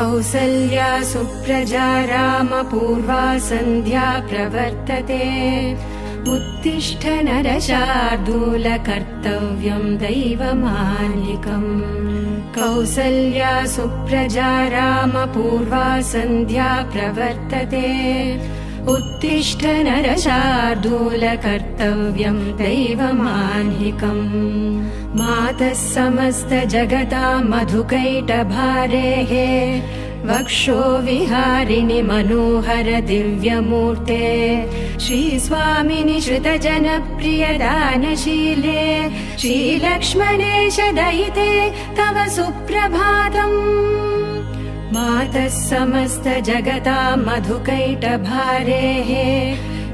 कौसल्या सुप्रजा रामपूर्वा सन्ध्या प्रवर्तते उत्तिष्ठ नरशार्दूल कर्तव्यं दैवमान्यिकम् कौसल्या सुप्रजा रामपूर्वा सन्ध्या प्रवर्तते उत्तिष्ठ नरशार्दूल कर्तव्यं दैवमान्यिकम् मातः समस्त जगतां मधुकैटभारेः वक्षो विहारिणि मनोहर दिव्यमूर्ते श्रीस्वामिनि श्रुतजनप्रियदानशीले श्रीलक्ष्मणेश दयिते तव सुप्रभातम् मातः समस्त जगतां मधुकैटभारेः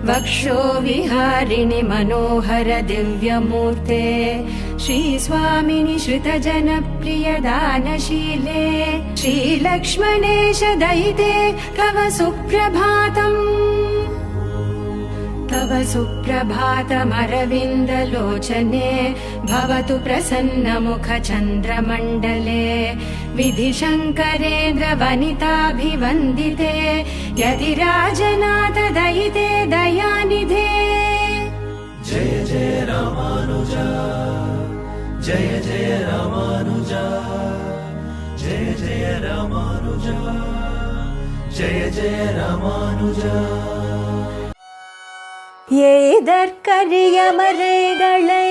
वक्षो विहारिणि मनोहर दिव्यमूर्ते श्रीस्वामिनि श्रुतजनप्रियदानशीले श्रीलक्ष्मणेश दयिते तव सुप्रभातम् तव सुप्रभातमरविन्दलोचने भवतु प्रसन्नमुखचन्द्रमण्डले विधिशङ्करेन्द्रवनिताभिवन्दिते यतिराजनाथ दयिते दयानिधे जय जय रामानुजा जय जय रामानुजा जय जय रामानुजा जय जय रामानुजा எய்தற்கரிய மறைகளை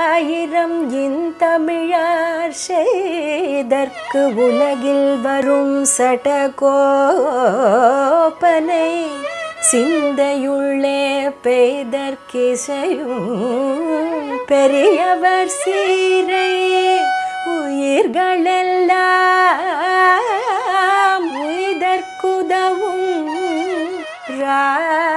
ஆயிரம் இந்தமிழார் செய்தற்கு உலகில் வரும் சடகோபனை சிந்தையுள்ளே பெய்தற்கிசையும் பெரியவர் சீரை உயிர்களெல்லாம் உய்தற்குதவும் ராமானுஜன்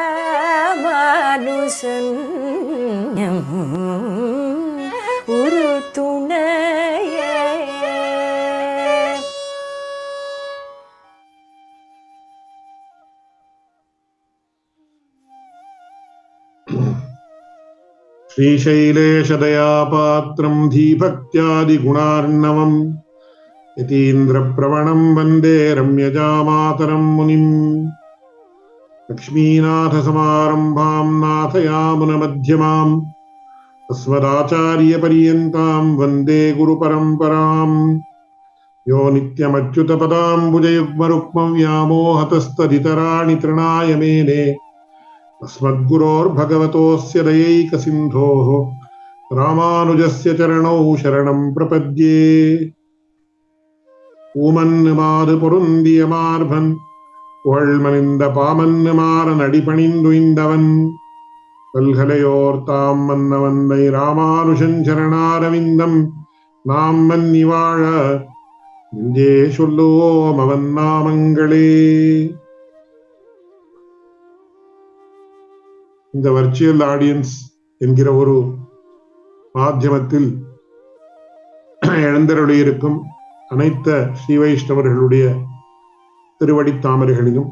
ஒரு துணையே. श्रीशैलेशदयापात्रं धीभक्त्यादिगुणार्णवं यतीन्द्रप्रवणं वन्दे रम्यजामातरं मुनिम् लक्ष्मीनाथसमारम्भां नाथयामुनमध्यमाम् अस्मदाचार्यपर्यन्तां वन्दे गुरुपरम्पराम् यो नित्यमच्युतपदाम्बुजयुग्मरुक्मव्यामोहतस्तदितराणि तृणाय मेने अस्मद्गुरोर्भगवतोऽस्य दयैकसिन्धोः रामानुजस्य चरणौ शरणं प्रपद्ये ऊमन्मादु பொருந்தியமார்பன் புகழ்மணிந்த பாமன்னு மாறன் அடிபணிந்துய்ந்தவன் பல்கலையோர் தாம் மன்னவந்தை ராமானுஷன் சரணாரவிந்தம் நாம் மன்னி வாழ நெஞ்சே சொல்லுவோம் அவன் நாமங்களே. இந்த வர்ச்சுவல் ஆடியன்ஸ் என்கிற ஒரு மாத்தியமத்தில் எழுந்தருளியிருக்கும் அனைத்து ஸ்ரீ வைஷ்ணவர்களுடைய திருவடி தாமரைகளிலும்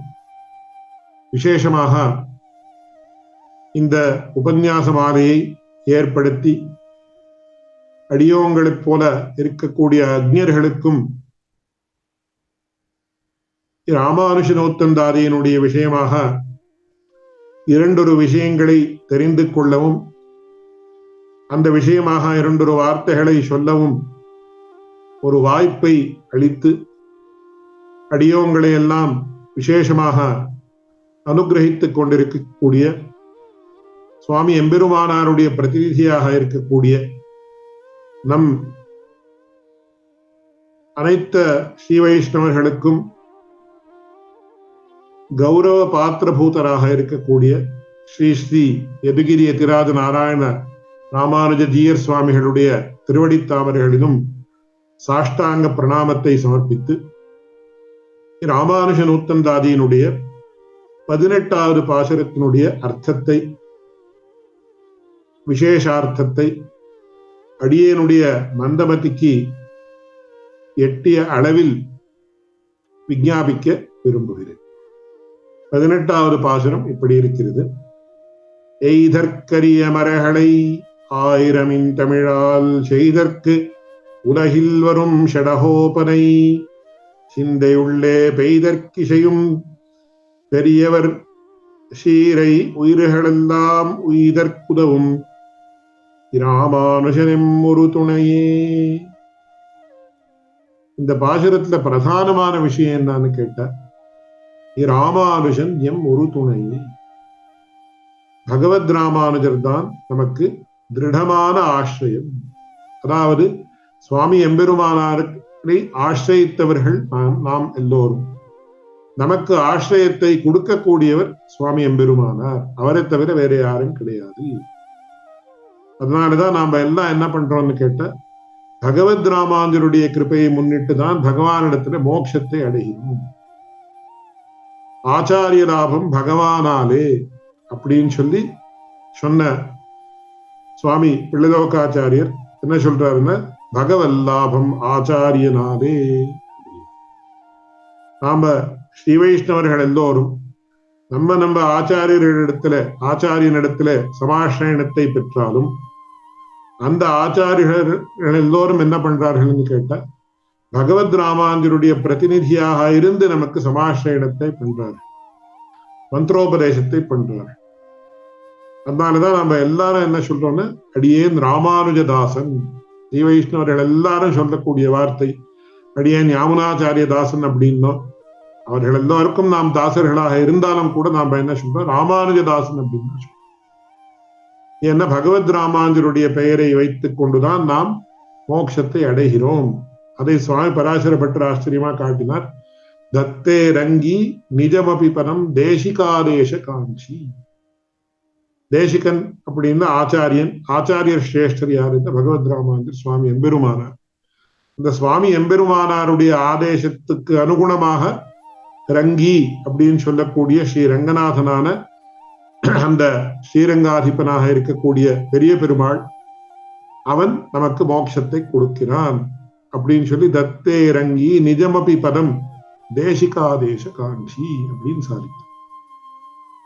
விசேஷமாக இந்த உபன்யாச மாலையை ஏற்படுத்தி அடியோங்களைப் போல இருக்கக்கூடிய அக்ஞர்களுக்கும் ராமானுஜனோத்தந்தாதியினுடைய விஷயமாக இரண்டொரு விஷயங்களை தெரிந்து கொள்ளவும் அந்த விஷயமாக இரண்டொரு வார்த்தைகளை சொல்லவும் ஒரு வாய்ப்பை அளித்து அடியோங்களை எல்லாம் விசேஷமாக அனுகிரகித்துக் கொண்டிருக்கக்கூடிய சுவாமி எம்பெருமானாருடைய பிரதிநிதியாக இருக்கக்கூடிய நம் அனைத்து ஸ்ரீ வைஷ்ணவர்களுக்கும் கௌரவ பாத்திரபூதராக இருக்கக்கூடிய ஸ்ரீ ஸ்ரீ யதுகிரி யதிராஜ நாராயண ராமானுஜ ஜீயர் சுவாமிகளுடைய திருவடித்தாமரைகளிலும் சாஷ்டாங்க பிரணாமத்தை சமர்ப்பித்து ராமானுஜ நூத்தந்தாதியினுடைய 18வது பாசுரத்தினுடைய அர்த்தத்தை விசேஷார்த்தத்தை அடியேனுடைய மந்தமதிக்கு எட்டிய அளவில் விஞ்ஞாபிக்க விரும்புகிறேன். 18வது பாசுரம் இப்படி இருக்கிறது. எய்தற்கரிய மரகளை ஆயிரமின் தமிழால் செய்தற்கு உலகில் வரும் ஷடகோபனை சிந்தையுள்ளே பெய்தற்கிசையும் பெரியவர் சீரை உயிர்களெல்லாம் உய்தற்குதவும் இராமானுஜனும் ஒரு துணையே. இந்த பாசுரத்துல பிரதானமான விஷயம் என்னன்னு கேட்ட, ராமானுஜன் எம் ஒரு துணையே. பகவத் ராமானுஜர் தான் நமக்கு திருடமான ஆசிரியம். அதாவது சுவாமி எம்பெருமானாரை ஆசிரியத்தவர்கள் நாம் எல்லோரும். நமக்கு ஆசிரியத்தை கொடுக்கக்கூடியவர் சுவாமி எம்பெருமானார். அவரை தவிர வேற யாரும் கிடையாது. அதனாலதான் நாம எல்லாம் என்ன பண்றோம்னு கேட்ட, பகவத் ராமானுஜருடைய கிருபையை முன்னிட்டு தான் பகவானிடத்துல மோட்சத்தை அடைகிறோம். ஆச்சாரிய லாபம் பகவானாலே அப்படின்னு சொல்லி சொன்ன சுவாமி பிள்ளலோகாச்சாரியர் என்ன சொல்றாருன்னா, பகவல் லாபம் ஆச்சாரியனாலே. நாம ஸ்ரீ வைஷ்ணவர்கள் எல்லோரும் நம்ம ஆச்சாரியனிடத்துல சமாஷ்ரயணத்தை பெற்றாலும் அந்த ஆச்சாரியர்கள் எல்லோரும் என்ன பண்றார்கள்னு கேட்டா, பகவத் ராமானுஜருடைய பிரதிநிதியாக இருந்து நமக்கு சமாஷ்ரயணத்தை பண்றாரு, மந்திரோபதேசத்தை பண்றாரு. அதனாலதான் நம்ம எல்லாரும் என்ன சொல்றோம்னா, அடியேன் ராமானுஜதாசன். ஸ்ரீ வைஷ்ணவர்கள் எல்லாரும் சொல்லக்கூடிய வார்த்தை அடியேன் யாமுனாச்சாரிய தாசன் அப்படின்னோம். அவர்கள் எல்லாருக்கும் நாம் தாசர்களாக இருந்தாலும் கூட நாம என்ன சொல்றோம், ராமானுஜதாசன் அப்படின்னு சொல்றோம். ஏன்னா பகவத் ராமானுஜருடைய பெயரை வைத்துக் கொண்டுதான் நாம் மோட்சத்தை அடைகிறோம். அதை சுவாமி பராசர பட்டர் ஆச்சரியமா காட்டினார். தத்தே ரங்கி நிஜமபி பரம் தேசிகாதேச காஞ்சி. தேசிகன் அப்படின்னு ஆச்சாரியர் சிரேஷ்டர் யாரு? பகவத் ராமானுஜர் சுவாமி எம்பெருமானார். இந்த சுவாமி எம்பெருமானாருடைய ஆதேசத்துக்கு அனுகுணமாக ரங்கி அப்படின்னு சொல்லக்கூடிய ஸ்ரீ ரங்கநாதனான அந்த ஸ்ரீரங்காதிபனாக இருக்கக்கூடிய பெரிய பெருமாள் அவன் நமக்கு மோட்சத்தை கொடுக்கிறான் அப்படின்னு சொல்லி தத்தே ரங்கி நிஜமபி பதம் தேசிகாதேச காஞ்சி அப்படின்னு சாதித்தார்.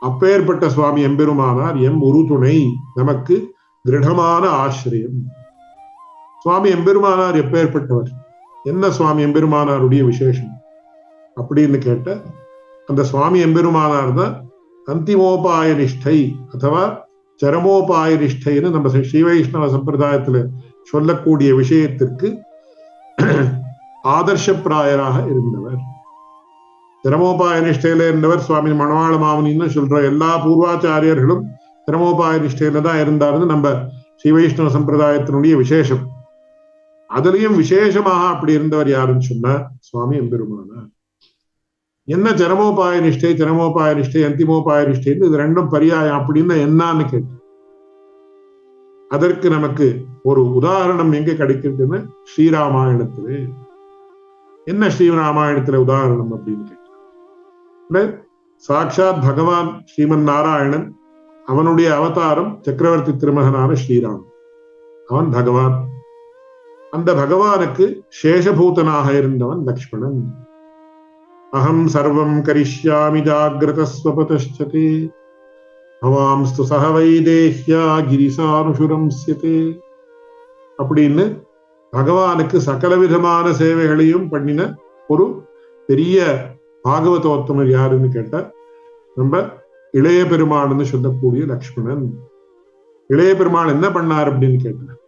அப்பேற்பட்ட சுவாமி எம்பெருமானார் எம் ஒரு துணை, நமக்கு திருடமான ஆசிரியம். சுவாமி எம்பெருமானார் எப்பேற்பட்டவர்? என்ன சுவாமி எம்பெருமானாருடைய விசேஷம் அப்படின்னு கேட்ட, அந்த சுவாமி எம்பெருமானார் தான் அந்திமோபாய நிஷ்டை அதுவா சரமோபாய நிஷ்டைன்னு நம்ம ஸ்ரீ வைஷ்ணவ சம்பிரதாயத்துல சொல்லக்கூடிய விஷயத்திற்கு ஆதர்ஷப்பிராயராக இருந்தவர். திரமோபாய நிஷ்டையில இருந்தவர் சுவாமி மணவாள மாமுனின்னு சொல்ற எல்லா பூர்வாச்சாரியர்களும் திரமோபாய நிஷ்டையில தான் இருந்தாருன்னு நம்ம ஸ்ரீ வைஷ்ணவ சம்பிரதாயத்தினுடைய விசேஷம். அதுலயும் விசேஷமாக அப்படி இருந்தவர் யாருன்னு சொன்னா சுவாமி எம்பெருமானார். என்ன சரமோபாய நிஷ்டை அந்திமோபாய நிஷ்டை இது ரெண்டும் பரியாயம் அப்படின்னு என்னன்னு கேட்டு, அதற்கு நமக்கு ஒரு உதாரணம் எங்க கிடைக்கிறதுன்னு ஸ்ரீராமாயணத்திலே. என்ன ஸ்ரீராமாயணத்துல உதாரணம் அப்படின்னு கேட்ட, சாட்சாத் பகவான் ஸ்ரீமன் நாராயணன், அவனுடைய அவதாரம் சக்கரவர்த்தி திருமகனான ஸ்ரீராம். அவன் பகவான். அந்த பகவானுக்கு சேஷபூதனாக இருந்தவன் லக்ஷ்மணன். அகம் சர்வம் கரிஷ்யாமி ஜாகிரத ஸ்வபதஷ்சதே பவாம்ஸ்து சஹ வைதேஹ்யா கிரிசானுஷுரம்ஸ்யதே அப்படின்னு பகவானுக்கு சகல விதமான சேவைகளையும் பண்ணின ஒரு பெரிய பாகவதோத்தமர் யாருன்னு கேட்டா நம்ம இளைய பெருமாள்னு சொல்லக்கூடிய லக்ஷ்மணன். இளைய பெருமாள் என்ன பண்ணார் அப்படின்னு கேட்டார்,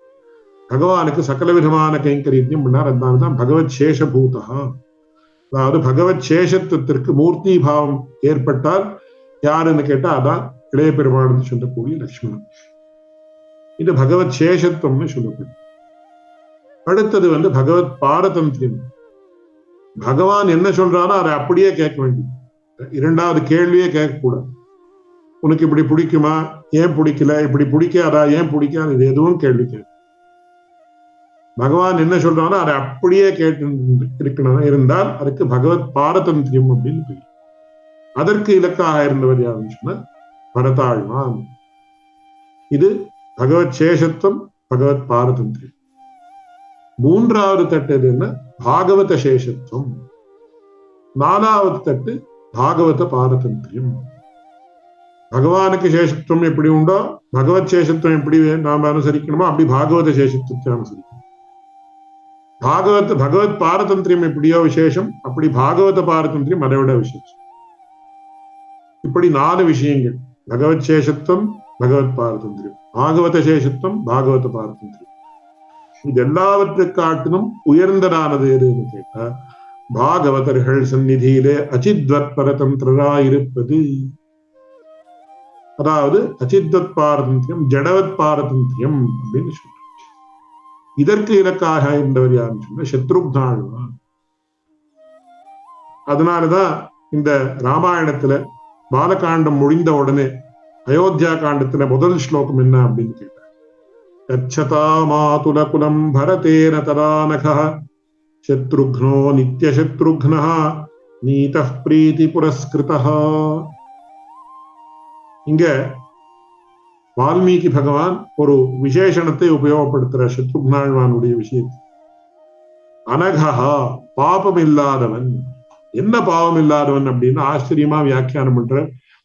பகவானுக்கு சகல விதமான கைங்கரியம் பண்ணார். அதனால்தான் பகவத் சேஷபூதா, அதாவது பகவத் சேஷத்துவத்திற்கு மூர்த்தி பாவம் ஏற்பட்டால் யாருன்னு கேட்டா அதான் இளைய பெருமாள்னு சொல்லக்கூடிய லக்ஷ்மணன். இது பகவத் சேஷத்துவம்னு சொல்லப்படும். அடுத்தது பகவத் பாரதந்திரியம். பகவான் என்ன சொல்றாரோ அதை அப்படியே கேட்க வேண்டியது. இரண்டாவது கேள்வியே கேட்கக்கூடாது. உனக்கு இப்படி பிடிக்குமா, ஏன் பிடிக்கல, இப்படி பிடிக்காதா, ஏன் பிடிக்காது, இது எதுவும் கேள்வி கேட்க. பகவான் என்ன சொல்றானோ அதை அப்படியே கேட்டு இருக்கணும். இருந்தால் அதுக்கு பகவத் பாரதந்திரியம் அப்படின்னு பேர். அதற்கு இலக்காக இருந்தவர் யாருன்னு சொன்ன பரதாழ்வான். இது பகவத் சேஷத்துவம், பகவத் பாரதந்திரியம். மூன்றாவது தட்டு எதுன்னா பாகவத சேஷத்துவம். நாலாவது தட்டு பாகவத பாரதந்திரியம். பகவானுக்கு சேஷத்துவம் எப்படி உண்டோ, பகவத் சேஷத்துவம் எப்படி நாம அனுசரிக்கணுமோ அப்படி பாகவத சேஷத்துவத்தை அனுசரிக்கணும். பகவத் பாரதந்திரியம் எப்படியோ விசேஷம், அப்படி பாகவத பாரதந்திரியம் அதை விட விசேஷம். இப்படி 4 விஷயங்கள்: பகவத் சேஷத்துவம், பகவத் பாரதந்திரியம், பாகவத சேஷத்துவம், பாகவத பாரதந்திரியம். இது எல்லாவற்றுக்கு காட்டிலும் உயர்ந்ததானது எதுன்னு கேட்டா, பாகவதர்கள் சந்நிதியிலே அச்சித்வத் பரதந்திரராயிருப்பது. அதாவது அச்சித்வத் பாரதந்திரியம், ஜடவத் பாரதந்திரியம் அப்படின்னு சொல்றாங்க. இதற்கு இலக்காக இருந்தவர் யாருன்னு சொன்ன சத்ருக்னாழ்வான். அதனாலதான் இந்த ராமாயணத்துல பாலகாண்டம் முடிந்த உடனே அயோத்தியா காண்டத்துல முதல் ஸ்லோகம் என்ன அப்படின்னு கேட்டார். கச்சதா மாதுல குலம் பரதேன ததானகா சத்ருக்னோ நித்ய சத்ருக்னஹ நீதः பிரீதி புரஸ்கிருதஹ. இங்க வால்மீகி பகவான் ஒரு விசேஷணத்தை உபயோகப்படுத்துற சத்ருக்னாழ்வானுடைய விஷயத்தில். அனகஹா, பாபம் இல்லாதவன். என்ன பாவம் இல்லாதவன் அப்படின்னு ஆச்சரியமா வியாக்கியானம் பண்ற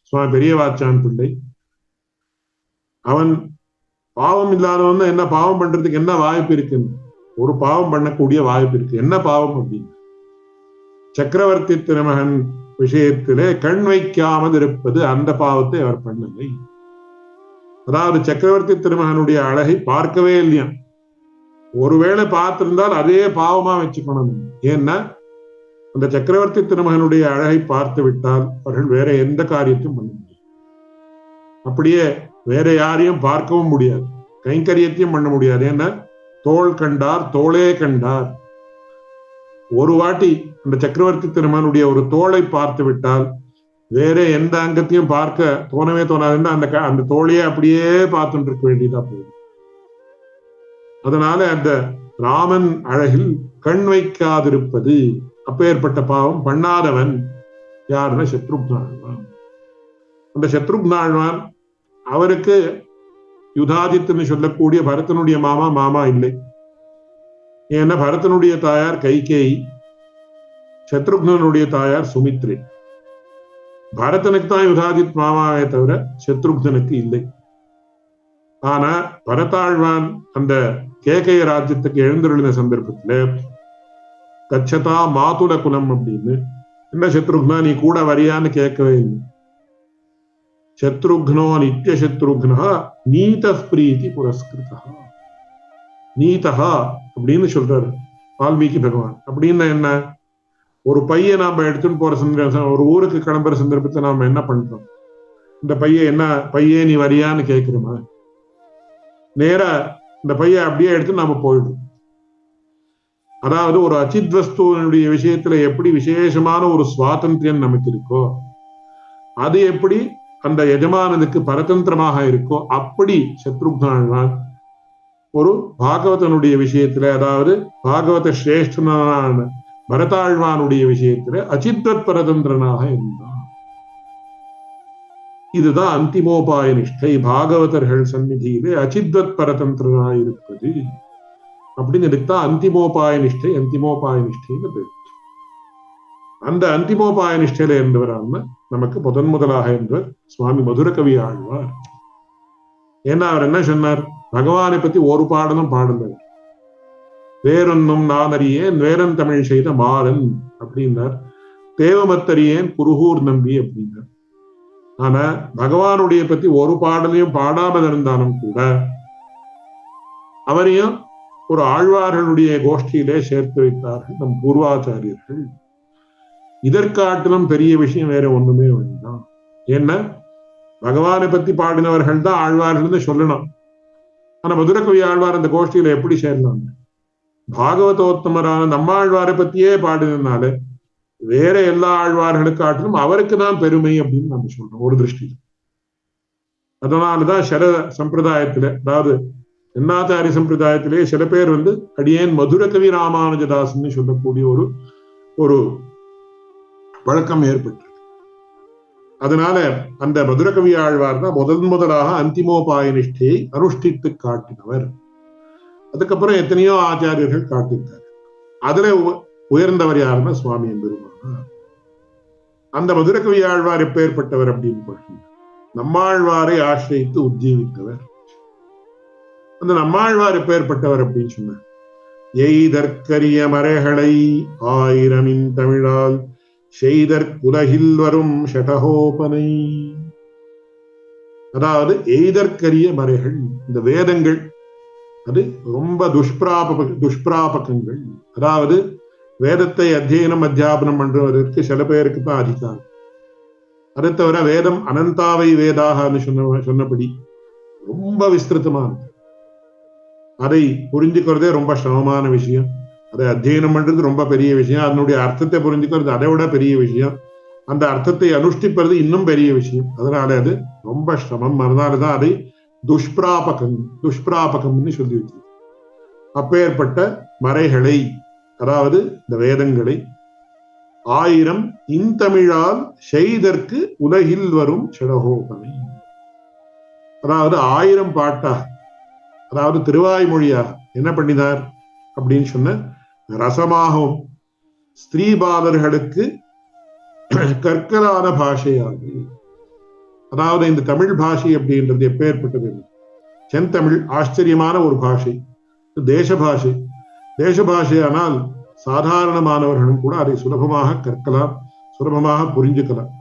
சுவாமி பெரியவாச்சான் பிள்ளை. அவன் பாவம் இல்லாதவன் என்ன பாவம் பண்றதுக்கு என்ன வாய்ப்பு இருக்குன்னு, ஒரு பாவம் பண்ணக்கூடிய வாய்ப்பு இருக்கு. என்ன பாவம் அப்படின்னு, சக்கரவர்த்தி திருமகன் விஷயத்திலே கண் வைக்காமல் இருப்பது, அந்த பாவத்தை அவர் பண்ணலை. அதாவது சக்கரவர்த்தி திருமகனுடைய அழகை பார்க்கவே இல்லையா. ஒருவேளை பார்த்திருந்தால் அதே பாவமா வச்சுக்கணும். ஏன்னா அந்த சக்கரவர்த்தி திருமகனுடைய அழகை பார்த்து விட்டால் அவர்கள் வேற எந்த காரியத்தையும் பண்ண முடியும். அப்படியே வேற யாரையும் பார்க்கவும் முடியாது, கைங்கரியத்தையும் பண்ண முடியாது. ஏன்னா தோள் கண்டார் தோளே கண்டார். ஒரு வாட்டி அந்த சக்கரவர்த்தி திருமகனுடைய ஒரு தோளை பார்த்து விட்டால் வேற எந்த அங்கத்தையும் பார்க்க தோணவே தோணாதுன்னா அந்த தோளையே அப்படியே பார்த்துட்டு இருக்க வேண்டியதா போகுது. அதனால அந்த ராமன் அழகில் கண் வைக்காதிருப்பது, அப்பேற்பட்ட பாவம் பண்ணாதவன் யாருன்னா சத்ருக்னாழ்வான். அந்த சத்ருக்னாழ்வான் அவருக்கு யுதாதித்னு சொல்லக்கூடிய பரதனுடைய மாமா இல்லை. ஏன்னா பரதனுடைய தாயார் கைகேயி, சத்ருக்னனுடைய தாயார் சுமித்ரை. பரதனுக்கு தான் யுதாதித் மாமாவே தவிர சத்ருக்னனுக்கு இல்லை. ஆனா பரதாழ்வான் அந்த கேகய ராஜ்யத்துக்கு எழுந்தருளின சந்தர்ப்பத்துல கச்சதா மாதுல குலம் அப்படின்னு, என்ன சத்ருக்னா நீ கூட வரியான்னு கேட்கவே இல்லை. சத்ருக்னோ நித்ய சத்ருக்னா நீதः பிரீதி புரஸ்கிருதா. நீதஹா அப்படின்னு சொல்றாரு வால்மீகி பகவான். அப்படின்னா என்ன, ஒரு பைய நாம எடுத்துன்னு போற சந்தர்ப்பம், ஒரு ஊருக்கு கிளம்புற சந்தர்ப்பத்தை நாம என்ன பண்றோம், இந்த பைய என்ன பையே நீ வரியான்னு கேட்கிறோமா? நேரா இந்த பைய அப்படியே எடுத்து நாம போயிடும். அதாவது ஒரு அச்சித் வஸ்துவனுடைய விஷயத்துல எப்படி விசேஷமான ஒரு சுவாதந்திரியம் நமக்கு இருக்கோ, அது எப்படி அந்த எஜமானனுக்கு பரதந்திரமாக இருக்கோ, அப்படி சத்ருக்னாழ்வான் ஒரு பாகவதனுடைய விஷயத்துல, அதாவது பாகவத சிரேஷ்டனான பரதாழ்வானுடைய விஷயத்துல அச்சித்வத் பரதந்திரனாக இருந்தான். இதுதான் அந்திமோபாய நிஷ்டை. பாகவதர்கள் சந்நிதியிலே அச்சித்வத் பரதந்திரனாக இருப்பது அப்படின்னு இதுக்குதான் அந்திமோபாய நிஷ்டை, அந்திமோபாய நிஷ்டைன்னு பேரு. அந்த அந்திமோபாய நிஷ்டையில இருந்தவரான நமக்கு முதலாக இருந்தவர் சுவாமி மதுரகவி ஆழ்வார். ஏன்னா அவர் என்ன சொன்னார், பகவானை பத்தி ஒரு பாடலும் பாடல. வேறொன்னும் நான் அறியேன் வேறன் தமிழ் செய்த மாறன் அப்படின்னார். தேவமத்தறியேன் குருகூர் நம்பி அப்படின்னார். ஆனா பகவானுடைய பத்தி ஒரு பாடலையும் பாடாமல் இருந்தாலும் கூட அவரையும் ஒரு ஆழ்வார்களுடைய கோஷ்டியிலே சேர்த்து வைத்தார்கள் நம் பூர்வாச்சாரியர்கள். இதற்காட்டிலும் பெரிய விஷயம் வேற ஒண்ணுமே வேண்டாம். ஏன்னா பகவானை பத்தி பாடினவர்கள் தான் ஆழ்வார்கள் சொல்லணும். ஆனா மதுரகவி ஆழ்வார் அந்த கோஷ்டியில எப்படி சேரலாம்? பாகவதோத்தமரான நம்மாழ்வாரை பத்தியே பாடினால வேற எல்லா ஆழ்வார்களுக்காட்டிலும் அவருக்கு தான் பெருமை அப்படின்னு நம்ம சொல்றோம் ஒரு திருஷ்டியில். அதனாலதான் சில சம்பிரதாயத்துல, அதாவது என்னாச்சாரிய சம்பிரதாயத்திலே சில பேர் அடியேன் மதுரகவி ராமானுஜதாசன் சொல்லக்கூடிய ஒரு பழக்கம் ஏற்பட்டு, அதனால அந்த மதுரகவி ஆழ்வார் தான் முதலாக அந்திமோபாய நிஷ்டையை அனுஷ்டித்து காட்டினவர். அதுக்கப்புறம் எத்தனையோ ஆச்சாரியர்கள் காட்டியிருக்காரு. அதுல உயர்ந்தவர் யாருன்னா சுவாமி எம்பெருமானார். அந்த மதுரகவி ஆழ்வார் எப்பேற்பட்டவர் அப்படின்னு நம்மாழ்வாரை ஆசிரியித்து உஜ்ஜீவித்தவர். அந்த நம்மாழ்வார் எப்பேற்பட்டவர் அப்படின்னு சொன்னார். எய்தற்கரிய மறைகளை ஆயிரமின் தமிழால் செய்தற்குலகில் வரும் ஷடகோபனை. அதாவது எய்தற்கரிய மறைகள், இந்த வேதங்கள் அது ரொம்ப துஷ்பிராபகங்கள். அதாவது வேதத்தை அத்தியனம் அத்தியாபனம் பண்றவதற்கு சில பேருக்கு தான் அதிகாரம். அதை தவிர வேதம் அனந்தாவை வேதாகன்னு சொன்னபடி ரொம்ப விஸ்திருத்தமானது. அதை புரிஞ்சுக்கிறதே ரொம்ப சிரமமான விஷயம். அதை அத்தியனம் பண்றது ரொம்ப பெரிய விஷயம். அதனுடைய அர்த்தத்தை புரிஞ்சுக்கிறது அதை விட பெரிய விஷயம். அந்த அர்த்தத்தை அனுஷ்டிப்பது இன்னும் பெரிய விஷயம். அதனால அது ரொம்ப சிரமம். அதனாலதான் அதை துஷ்பிராபகம்னு சொல்லி வச்சு. அப்பேற்பட்ட மறைகளை, அதாவது இந்த வேதங்களை ஆயிரம் இன்தமிழால் செய்தற்கு உலகில் வரும் ஷடகோபனை. அதாவது 1000 பாட்டா, அதாவது திருவாய்மொழியா என்ன பண்ணினார் அப்படின்னு சொன்ன ரசமாகவும் ஸ்திரீபாலர்களுக்கு கற்கலான பாஷையாகு. அதாவது இந்த தமிழ் பாஷை அப்படின்றது எப்பேற்பட்டது? செந்தமிழ் ஆச்சரியமான ஒரு பாஷை, தேச பாஷை. தேச பாஷையானால் சாதாரணமானவர்களும் கூட அதை சுலபமாக கற்கலாம், சுலபமாக புரிஞ்சுக்கலாம்.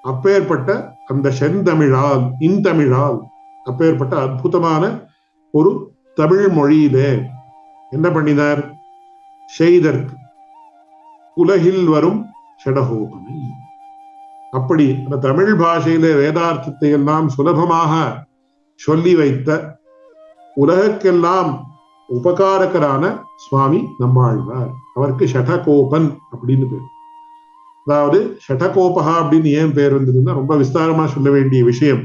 அப்பேற்பட்ட அந்த செந்தமிழால் இன்தமிழால் அப்பேற்பட்ட அற்புதமான ஒரு தமிழ் மொழியிலே என்ன பண்ணினார்? செய்தற்கு உலகில் வரும் ஷடகோபனை. அப்படி அந்த தமிழ் பாஷையிலே வேதார்த்தத்தை எல்லாம் சுலபமாக சொல்லி வைத்த, உலகக்கெல்லாம் உபகாரகரான சுவாமி நம்மாழ்வார். அவருக்கு ஷடகோபன் அப்படின்னு பேர். அதாவது ஷடகோபகா அப்படின்னு ஏன் பேர் வந்ததுன்னா ரொம்ப விஸ்தாரமா சொல்ல வேண்டிய விஷயம்.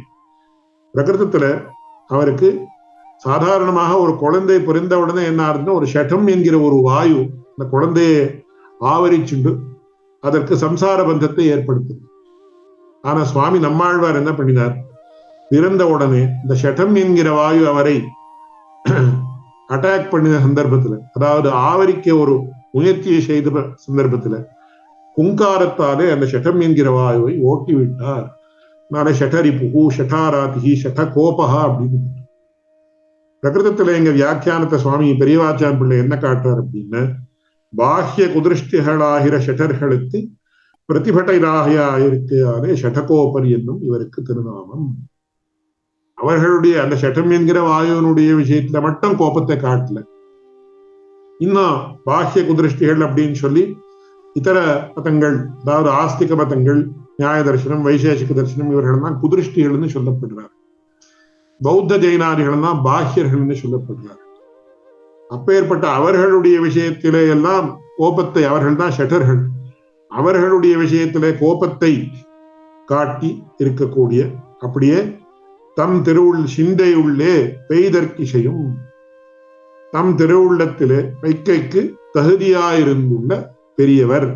பிரகிருதத்துல அவருக்கு சாதாரணமாக ஒரு குழந்தை பிறந்த உடனே என்ன ஆகுதுன்னா, ஒரு ஷடம் என்கிற ஒரு வாயு அந்த குழந்தையை ஆவரிச்சுண்டு அதற்கு சம்சார பந்தத்தை ஏற்படுத்துது. ஆனா சுவாமி நம்மாழ்வார் என்ன பண்ணினார்? பிறந்த உடனே இந்த ஷடம் என்கிற வாயு அவரை அட்டாக் பண்ணின சந்தர்ப்பத்துல, அதாவது ஆவரிக்க ஒரு முயற்சியை செய்த சந்தர்ப்பத்துல குங்காரத்தாலே அந்த ஷடம் என்கிற வாயுவை ஓட்டி விட்டார். நாளை ஷடரிபுகு ஷடாராதிகி ஷடகோபகா அப்படின்னு. பிரகிருதத்துல எங்க வியாக்கியானத்தை சுவாமி பெரியவாச்சான் பிள்ளை என்ன காட்டுறார் அப்படின்னா, பாஹ்ய குதிருஷ்டிகளாகிற ஷட்டர்களுக்கு பிரதிபட்டையாயிருக்காலே ஷடகோபர் என்னும் இவருக்கு திருநாமம். அவர்களுடைய அந்த ஷடம் என்கிற வாயுனுடைய விஷயத்துல மட்டும் கோபத்தை காட்டல, இன்னும் பாஹ்ய குதிருஷ்டிகள் அப்படின்னு சொல்லி இதர மதங்கள், அதாவது ஆஸ்திக மதங்கள், நியாய தரிசனம், வைசேஷிக தரிசனம், இவர்கள் தான் குதிருஷ்டிகள்னு சொல்லப்படுறார். பௌத்த ஜெயினாதிகள் தான் பாஹ்யர்கள்னு சொல்லப்படுறார். அப்பேற்பட்ட அவர்களுடைய விஷயத்திலே எல்லாம் கோபத்தை, அவர்கள் தான் ஷட்டர்கள், அவர்களுடைய விஷயத்திலே கோபத்தை காட்டி இருக்கக்கூடிய, அப்படியே தம் சிந்தை உள்ளே பெய்தற்கிசையும், தம் திருவுள்ளத்திலே வைக்கைக்கு தகுதியாயிருந்துள்ள பெரியவர்.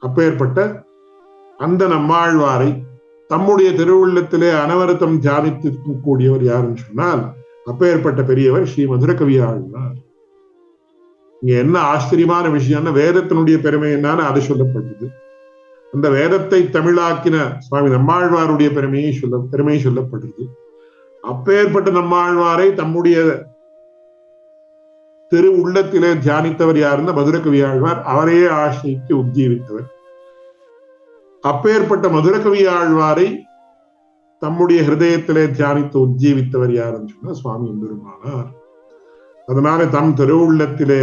அப்பேற்பட்ட அந்த நம்மாழ்வாரை தம்முடைய திருவுள்ளத்திலே அனவரத்தம் தியானித்திருக்கக்கூடியவர் யாருன்னு சொன்னால் அப்பேற்பட்ட பெரியவர் ஸ்ரீ மதுரகவி ஆழ்வார். இங்க என்ன ஆச்சரியமான விஷயம்னா, வேதத்தினுடைய பெருமை என்னன்னு அது சொல்லப்படுது. அந்த வேதத்தை தமிழாக்கின சுவாமி நம்மாழ்வாருடைய பெருமை சொல்லப்படுது. அப்பேற்பட்ட நம்மாழ்வாரை தம்முடைய திரு உள்ளத்திலே தியானித்தவர் யாருன்னா மதுரகவி ஆழ்வார். அவரையே ஆசைக்கு உஜ்ஜீவித்தவர். அப்பேற்பட்ட மதுரகவி ஆழ்வாரை தம்முடைய ஹிருதயத்திலே தியானித்து உஜ்ஜீவித்தவர் யாருன்னு சொன்னா சுவாமி எம்பெருமானார். அதனால தம் திருவுள்ளத்திலே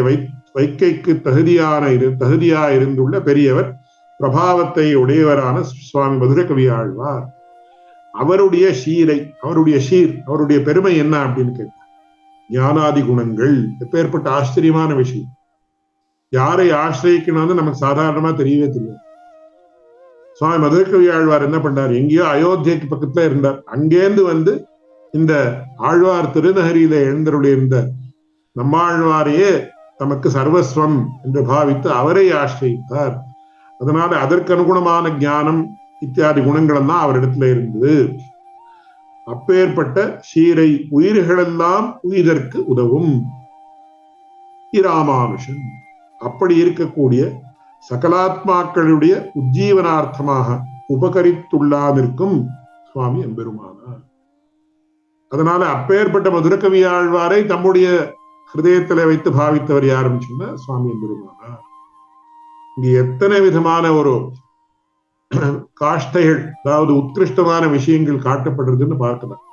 வைக்கைக்கு தகுதியா இருந்துள்ள பெரியவர், பிரபாவத்தை உடையவரான சுவாமி மதுரகவி ஆழ்வார். அவருடைய அவருடைய பெருமை என்ன அப்படின்னு கேட்டார். ஞானாதி குணங்கள். எப்பேற்பட்ட ஆச்சரியமான விஷயம். யாரை ஆசிரியக்கணும்னு நமக்கு சாதாரணமா தெரியவே தெரியாது. சுவாமி மதுரகவி ஆழ்வார் என்ன பண்ணார்? எங்கேயோ அயோத்தியக்கு பக்கத்துல இருந்தார். அங்கேருந்து வந்து இந்த ஆழ்வார் திருநகரியில எழுந்தருடைய இந்த நம்மாழ்வாரையே தமக்கு சர்வஸ்வம் என்று பாவித்து அவரை ஆசிரியித்தார். அதனால அதற்கு அனுகுணமான ஞானம் இத்தியாதி குணங்கள் எல்லாம் அவரிடத்துல இருந்தது. அப்பேற்பட்ட சீரை உயிர்களெல்லாம் உயிர்க்கு உதவும் இராமானுஷன். அப்படி இருக்கக்கூடிய சகலாத்மாக்களுடைய உஜ்ஜீவனார்த்தமாக உபகரித்துள்ளாமிருக்கும் சுவாமி எம்பெருமானார். அதனால அப்பேற்பட்ட மதுரகவி ஆழ்வாரை தம்முடைய ஹிருதயத்துல வைத்து பாவித்தவர் யாருன்னு சொன்னா சுவாமி எம்பெருமானார். இங்கு எத்தனை விதமான ஒரு காஷ்டைகள், அதாவது உத்கிருஷ்டமான விஷயங்கள் காட்டப்படுறதுன்னு பார்க்கலாம்.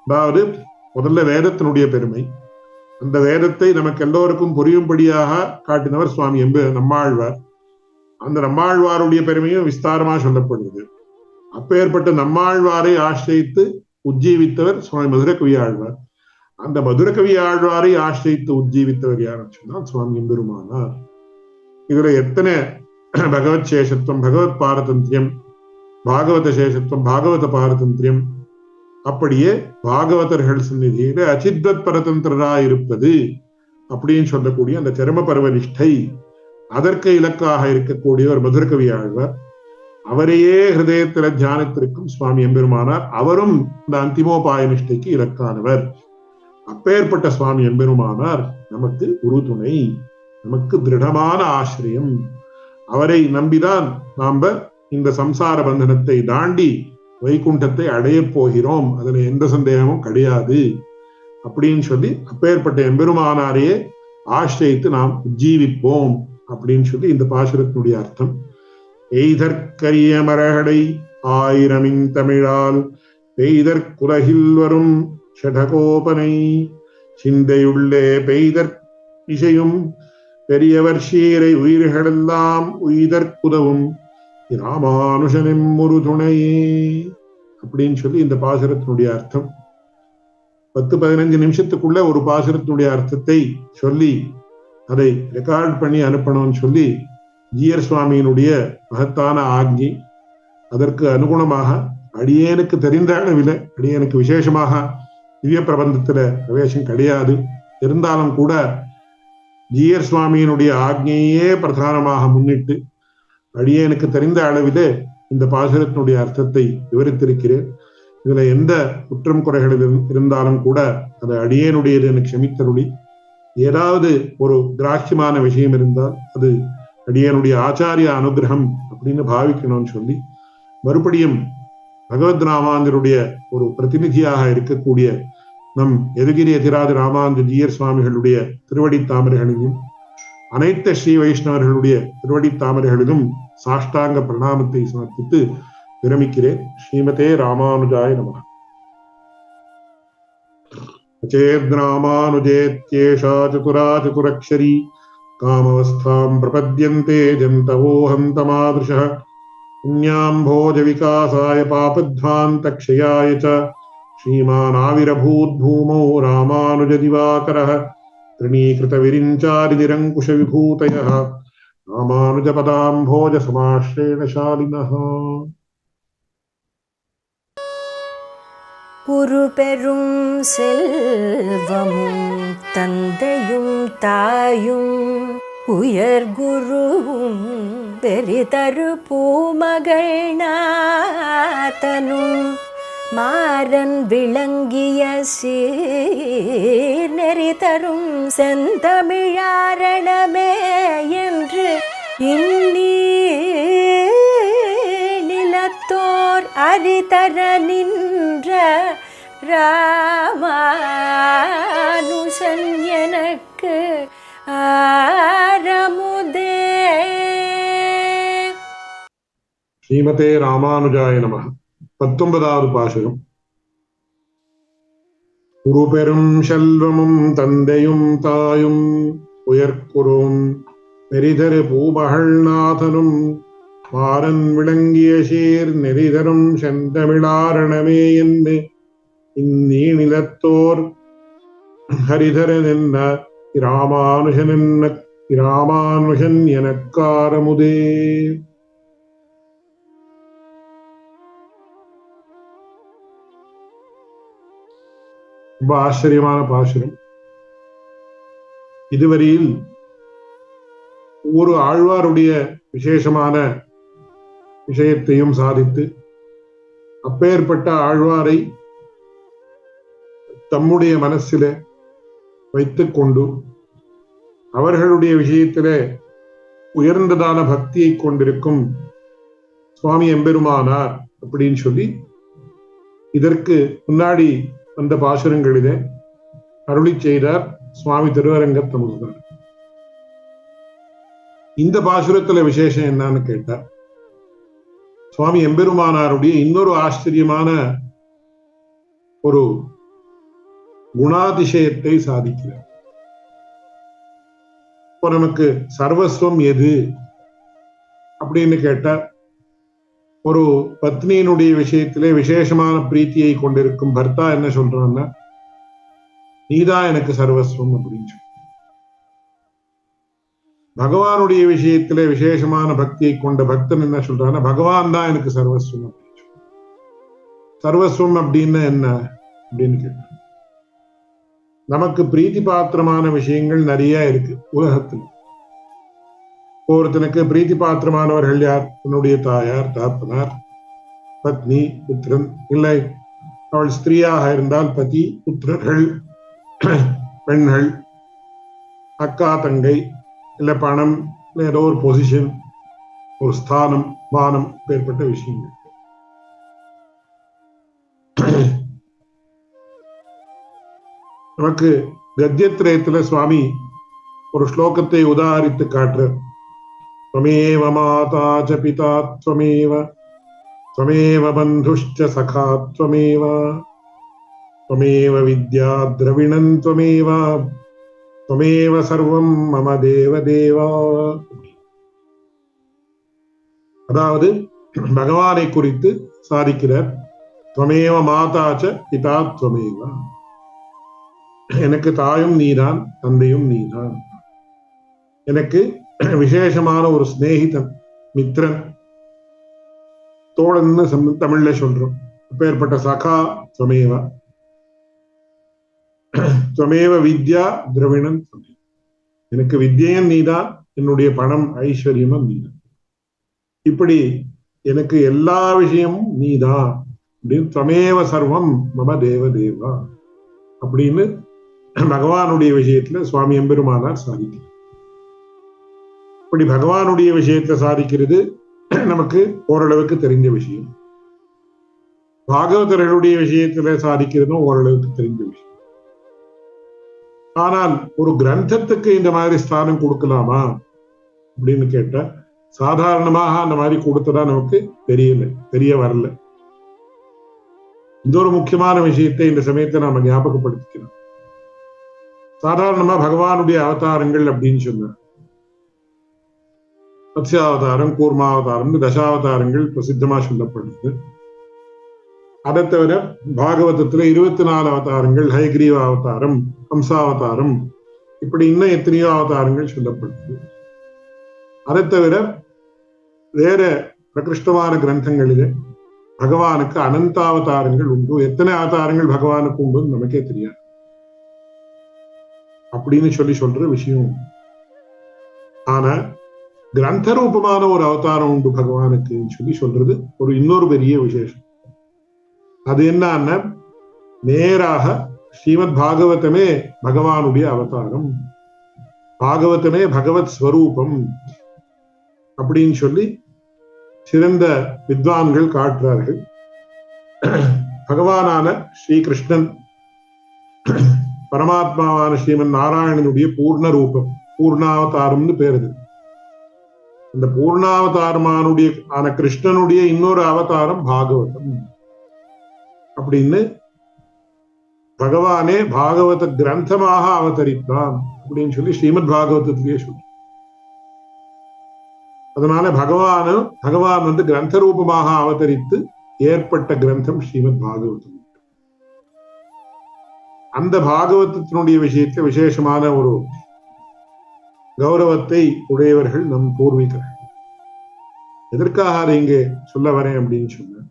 அதாவது முதல்ல வேதத்தினுடைய பெருமை, அந்த வேதத்தை நமக்கு எல்லோருக்கும் புரியும்படியாக காட்டினவர் சுவாமி நம்மாழ்வார். அந்த நம்மாழ்வாருடைய பெருமையும் விஸ்தாரமா சொல்லப்படுகிறது. அப்பேற்பட்ட நம்மாழ்வாரை ஆசிரியித்து உஜ்ஜீவித்தவர் சுவாமி மதுரகவி ஆழ்வார். அந்த மதுரகவி ஆழ்வாரை ஆசிரியித்து உஜ்ஜீவித்தவர் யாருன்னு சொன்னால் சுவாமி எம்பெருமானார். இதுல எத்தனை பகவத் சேஷத்துவம், பகவத் பாரதந்திரியம், பாகவத சேஷத்துவம், பாகவத பாரதந்திரியம், அப்படியே பாகவதர்கள் சந்நிதியில அச்சித்வத் பரதந்திரராய் இருப்பது அப்படின்னு சொல்லக்கூடிய அந்த சரம பருவ நிஷ்டை, அதற்கு இலக்காக இருக்கக்கூடியவர் மதுரகவி ஆழ்வார். அவரையே ஹிருதயத்தில தியானத்திற்கும் சுவாமி எம்பெருமானார். அவரும் இந்த அந்திமோபாய நிஷ்டைக்கு இலக்கானவர். அப்பேற்பட்ட சுவாமி எம்பெருமானார் நமக்கு உறுதுணை, நமக்கு திருடமான ஆசிரியம். அவரை நம்பிதான் நாம இந்த சம்சார பந்தனத்தை தாண்டி வைகுண்டத்தை அடைய போகிறோம், அதுல எந்த சந்தேகமும் கிடையாது அப்படின்னு சொல்லி அப்பேற்பட்ட எம்பெருமானாரையே ஆசிரியித்து நாம் ஜீவிப்போம் அப்படின்னு சொல்லி இந்த பாசுரத்தினுடைய அர்த்தம். எய்தற்கரிய மரகடை ஆயிரமின் தமிழால் பெய்தற்குலகில் வரும் ஷடகோபனை சிந்தையுள்ளே பெய்தற் இசையும் பெரியவர் சீரை உயிர்களெல்லாம் உய்தற்குதவும் ராமானுஷனின் ஒரு துணையே அப்படின்னு சொல்லி இந்த பாசுரத்தினுடைய அர்த்தம். 10-15 நிமிஷத்துக்குள்ள ஒரு பாசுரத்தினுடைய அர்த்தத்தை சொல்லி அதை ரெக்கார்ட் பண்ணி அனுப்பணும்னு சொல்லி ஜீயர் சுவாமியினுடைய மகத்தான ஆக்ஞை. அதற்கு அனுகுணமாக அடியேனுக்கு தெரிந்த அளவில், அடியேனுக்கு விசேஷமாக திவ்ய பிரபந்தத்துல பிரவேசம் கிடையாது, இருந்தாலும் கூட ஜீயர் சுவாமியினுடைய ஆக்ஞையே பிரதானமாக முன்னிட்டு அடியேனுக்கு தெரிந்த அளவிலே இந்த பாசுரத்தினுடைய அர்த்தத்தை விவரித்திருக்கிறேன். இதுல எந்த குற்றம் குறைகள் இருந்தாலும் கூட அது அடியேனுடையது எனக்கு க்ஷமித்தருளி, ஏதாவது ஒரு திராட்சியமான விஷயம் இருந்தால் அது அடியனுடைய ஆச்சாரிய அனுகிரகம் அப்படின்னு பாவிக்கணும்னு சொல்லி மறுபடியும் பகவத் ராமாந்தருடைய ஒரு பிரதிநிதியாக இருக்கக்கூடிய நம் எதுகிரி எதிராஜ ராமாந்த ஜீயர் சுவாமிகளுடைய திருவடி தாமரைகளிலும் அனைத்து ஸ்ரீ வைஷ்ணவர்களுடைய திருவடி தாமரைகளிலும் சாஷ்டாங்க பிரணாமத்தை சமர்ப்பித்து விரமிக்கிறேன். ஸ்ரீமதே ராமானுஜாய நமः. சேத்ராமானுஜேத்யேஷா சதுரா சதுரக்ஷரி காமவஸ்தாம் பிரபத்யந்தே ஜந்தவோஹம் தமாத்ருஷः புண்ணியாம்போஜ விகாசாய பாபத்வாந்தக்ஷயாய ச ஸ்ரீமான் ஆவிரபூத் பூமௌ ராமானுஜ திவாகரः த்ரிணீகிருத விரிஞ்சாரி நிரங்குஷ விபூதயः ராமானுஜ பதாம்போஜ சமாஸ்ரேண சாலினः. ஒரு பெரும் செல்வமும் தந்தையும் தாயும் உயர் குருவும் பெரிதரு பூமகள் நாதனும் மாறன் விளங்கிய சீர் நெறி தரும் செந்தமிழாரணமே என்று நிலத்தோர் அரிதர நின்ற ராமானுசன் எனக்கு ஆரமுதே. ஸ்ரீமதே ராமானுஜாய நமः. 19வது பாசுரம். ஒரு பெரும் செல்வமும் தந்தையும் தாயும் உயர்குரும் பெரிதரு பூமகள் நாதனும் மாறன் விளங்கிய சீர் நெறிதரும் செந்தமிழாரணமே என்று இந்நீநிலத்தோர் ஹரிதரன் ராமானுஷன் எனக்காரமுதே. ரொம்ப ஆச்சரியமான பாசுரம். இதுவரையில் ஒவ்வொரு ஆழ்வாருடைய விசேஷமான விஷயத்தையும் சாதித்து அப்பேற்பட்ட ஆழ்வாரை தம்முடைய மனசில வைத்துக் கொண்டு அவர்களுடைய விஷயத்திலே உயர்ந்ததான பக்தியை கொண்டிருக்கும் சுவாமி எம்பெருமானார் அப்படின்னு சொல்லி இதற்கு முன்னாடி வந்த பாசுரங்களிலே அருளி செய்தார் சுவாமி திருவரங்கத்தமுதனார். இந்த பாசுரத்துல விசேஷம் என்னன்னு கேட்டார், சுவாமி எம்பெருமானாருடைய இன்னொரு ஆச்சரியமான ஒரு குணாதிசயத்தை சாதிக்கிறார். இப்போ நமக்கு சர்வஸ்வம் எது அப்படின்னு கேட்டார், ஒரு பத்னியினுடைய விஷயத்திலே விசேஷமான பிரீத்தியை கொண்டிருக்கும் பர்த்தா என்ன சொல்றான்னா, நீதான் எனக்கு சர்வஸ்வம் அப்படின்னு சொல்ற. பகவானுடைய விஷயத்திலே விசேஷமான பக்தியை கொண்ட பக்தன் என்ன சொல்றான்னா, பகவான் தான் எனக்கு சர்வஸ்வம் அப்படின்னு சொல்ற. சர்வஸ்வம் அப்படின்னு என்ன அப்படின்னு கேட்ட, நமக்கு பிரீத்தி பாத்திரமான விஷயங்கள் நிறைய இருக்கு உலகத்தில். ஒருத்தனுக்கு பிரீத்தி பாத்திரமானவர்கள் யார்? தன்னுடைய தாயார், தாப்பனார், பத்னி, புத்திரன், இல்லை அவள் ஸ்திரீயாக இருந்தால் பதி, புத்திரர்கள், பெண்கள், அக்கா, தங்கை, இல்ல பணம், ஏதோ ஒரு பொசிஷன், ஒரு ஸ்தானம், மானம், ஏற்பட்ட விஷயங்கள். நமக்கு கத்தியத்திரயத்துல சுவாமி ஒரு ஸ்லோகத்தை உதாரித்து காட்டுற, त्वमेव माता च पिता त्वमेव त्वमेव बन्धुश्च सखा त्वमेव त्वमेव विद्या द्रविणं त्वमेव त्वमेव सर्वं मम देव देवा. அதாவது பகவானை குறித்து சாதிக்கிறார். त्वमेव माता च पिता त्वमेव, எனக்கு தாயும் நீதான், தந்தையும் நீதான். எனக்கு விசேஷமான ஒரு சிநேகிதன், மித்ரன், தோழன்னு தமிழ்ல சொல்றோம். அப்பேற்பட்ட சகா துவமேவ, துவமேவ வித்யா திரவிணன், எனக்கு வித்யன் நீதான், என்னுடைய பணம் ஐஸ்வர்யமும் நீதான். இப்படி எனக்கு எல்லா விஷயமும் நீதான் அப்படின்னு துவமேவ சர்வம் மம தேவ தேவா அப்படின்னு பகவானுடைய விஷயத்துல சுவாமி எம்பெருமானார் சாதிக்கிறார். இப்படி பகவானுடைய விஷயத்துல சாதிக்கிறது நமக்கு ஓரளவுக்கு தெரிஞ்ச விஷயம். பாகவதர்களுடைய விஷயத்துல சாதிக்கிறதும் ஓரளவுக்கு தெரிஞ்ச விஷயம். ஆனால் ஒரு கிரந்தத்துக்கு இந்த மாதிரி ஸ்தானம் கொடுக்கலாமா அப்படின்னு கேட்டா, சாதாரணமாக அந்த மாதிரி கொடுத்ததா நமக்கு தெரிய வரல. இந்த ஒரு முக்கியமான விஷயத்தை இந்த சமயத்தை நாம ஞாபகப்படுத்திக்கிறோம். சாதாரணமா பகவானுடைய அவதாரங்கள் அப்படின்னு சொன்ன மத்ஸ்யாவதாரம், கூர்மாவதாரம், தசாவதாரங்கள் பிரசித்தமா சொல்லப்படுது. அதை தவிர பாகவதத்துல 24 அவதாரங்கள், ஹயக்ரீவ அவதாரம், ஹம்சாவதாரம், இப்படி இன்னும் எத்தனையோ அவதாரங்கள் சொல்லப்படுது. அதை தவிர வேற பிரகிருஷ்டமான கிரந்தங்களிலே பகவானுக்கு அனந்தாவதாரங்கள் உண்டு. எத்தனை அவதாரங்கள் பகவானுக்கு உண்டு நமக்கே தெரியாது அப்படின்னு சொல்ற விஷயம். ஆனா கிரந்த ரூபமான ஒரு அவதாரம் உண்டு பகவானுக்கு சொல்றது ஒரு இன்னொரு பெரிய விசேஷம். அது என்னன்னா, நேராக ஸ்ரீமத் பாகவதமே பகவானுடைய அவதாரம், பாகவதமே பகவத் ஸ்வரூபம் அப்படின்னு சொல்லி சிறந்த வித்வான்கள் காட்டுறார்கள். பகவானான ஸ்ரீகிருஷ்ணன், பரமாத்மாவான ஸ்ரீமன் நாராயணனுடைய பூர்ண ரூபம், பூர்ணாவதாரம்னு பேருது. அந்த பூர்ணாவதாரமானுடைய ஆன கிருஷ்ணனுடைய இன்னொரு அவதாரம் பாகவதம் அப்படின்னு பகவானே பாகவத கிரந்தமாக அவதரித்தான் அப்படின்னு சொல்லி ஸ்ரீமத் பாகவதத்திலேயே சொல்லு. அதனால பகவான் கிரந்த ரூபமாக அவதரித்து ஏற்பட்ட கிரந்தம் ஸ்ரீமத் பாகவதம். அந்த பாகவதத்தினுடைய விஷயத்துல விசேஷமான ஒரு கௌரவத்தை உடையவர்கள் நம் பூர்வீகர்கள். எதற்காக அதை இங்கே சொல்ல வரேன் அப்படின்னு சொன்ன,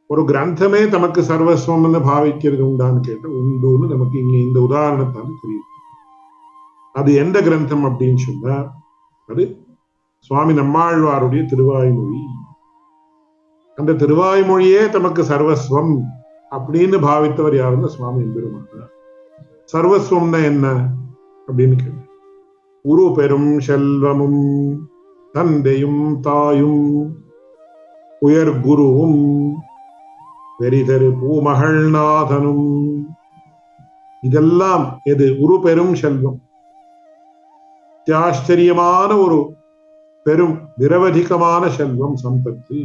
ஒரு கிரந்தமே தமக்கு சர்வஸ்வம்னு பாவிக்கிறது உண்டான்னு கேட்ட உண்டுன்னு நமக்கு இங்க இந்த உதாரணத்தால தெரியும். அது எந்த கிரந்தம் அப்படின்னு சொன்னா, அது சுவாமி நம்மாழ்வாருடைய திருவாய்மொழி. அந்த திருவாய்மொழியே தமக்கு சர்வஸ்வம் அப்படின்னு பாவித்தவர் யாருன்னா சுவாமி எம்பெருமானார். சர்வஸ்வம்னா என்ன அப்படின்னு கேட்ட, உரு பெரும் செல்வமும் தந்தையும் தாயும் உயர் குருவும் வெறிதரு பூமகள் நாதனும் இதெல்லாம் எது உரு பெரும் செல்வம், அத்தியாச்சரியமான ஒரு பெரும் நிரவதிகமான செல்வம் சம்பத்து.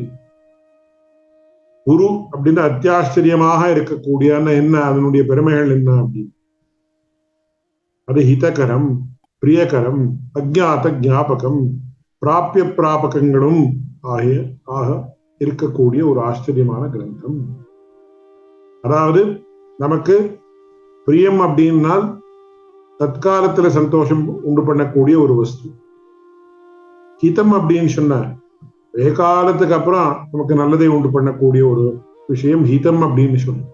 குரு அப்படின்னு அத்தியாச்சரியமாக இருக்கக்கூடிய என்ன, அதனுடைய பெருமைகள் என்ன அப்படின்னு, அது ஹிதகரம், பிரியகரம், அஜ்ஞாத ஞாபகம், பிராபிய பிராபகங்களும் ஆக இருக்கக்கூடிய ஒரு ஆச்சரியமான கிரந்தம். அதாவது நமக்கு பிரியம் அப்படின்னால் தற்காலத்துல சந்தோஷம் உண்டு பண்ணக்கூடிய ஒரு வஸ்து. ஹிதம் அப்படின்னு சொன்ன காலத்துக்கு அப்புறம் நமக்கு நல்லதை உண்டு பண்ணக்கூடிய ஒரு விஷயம் ஹிதம் அப்படின்னு சொல்லும்.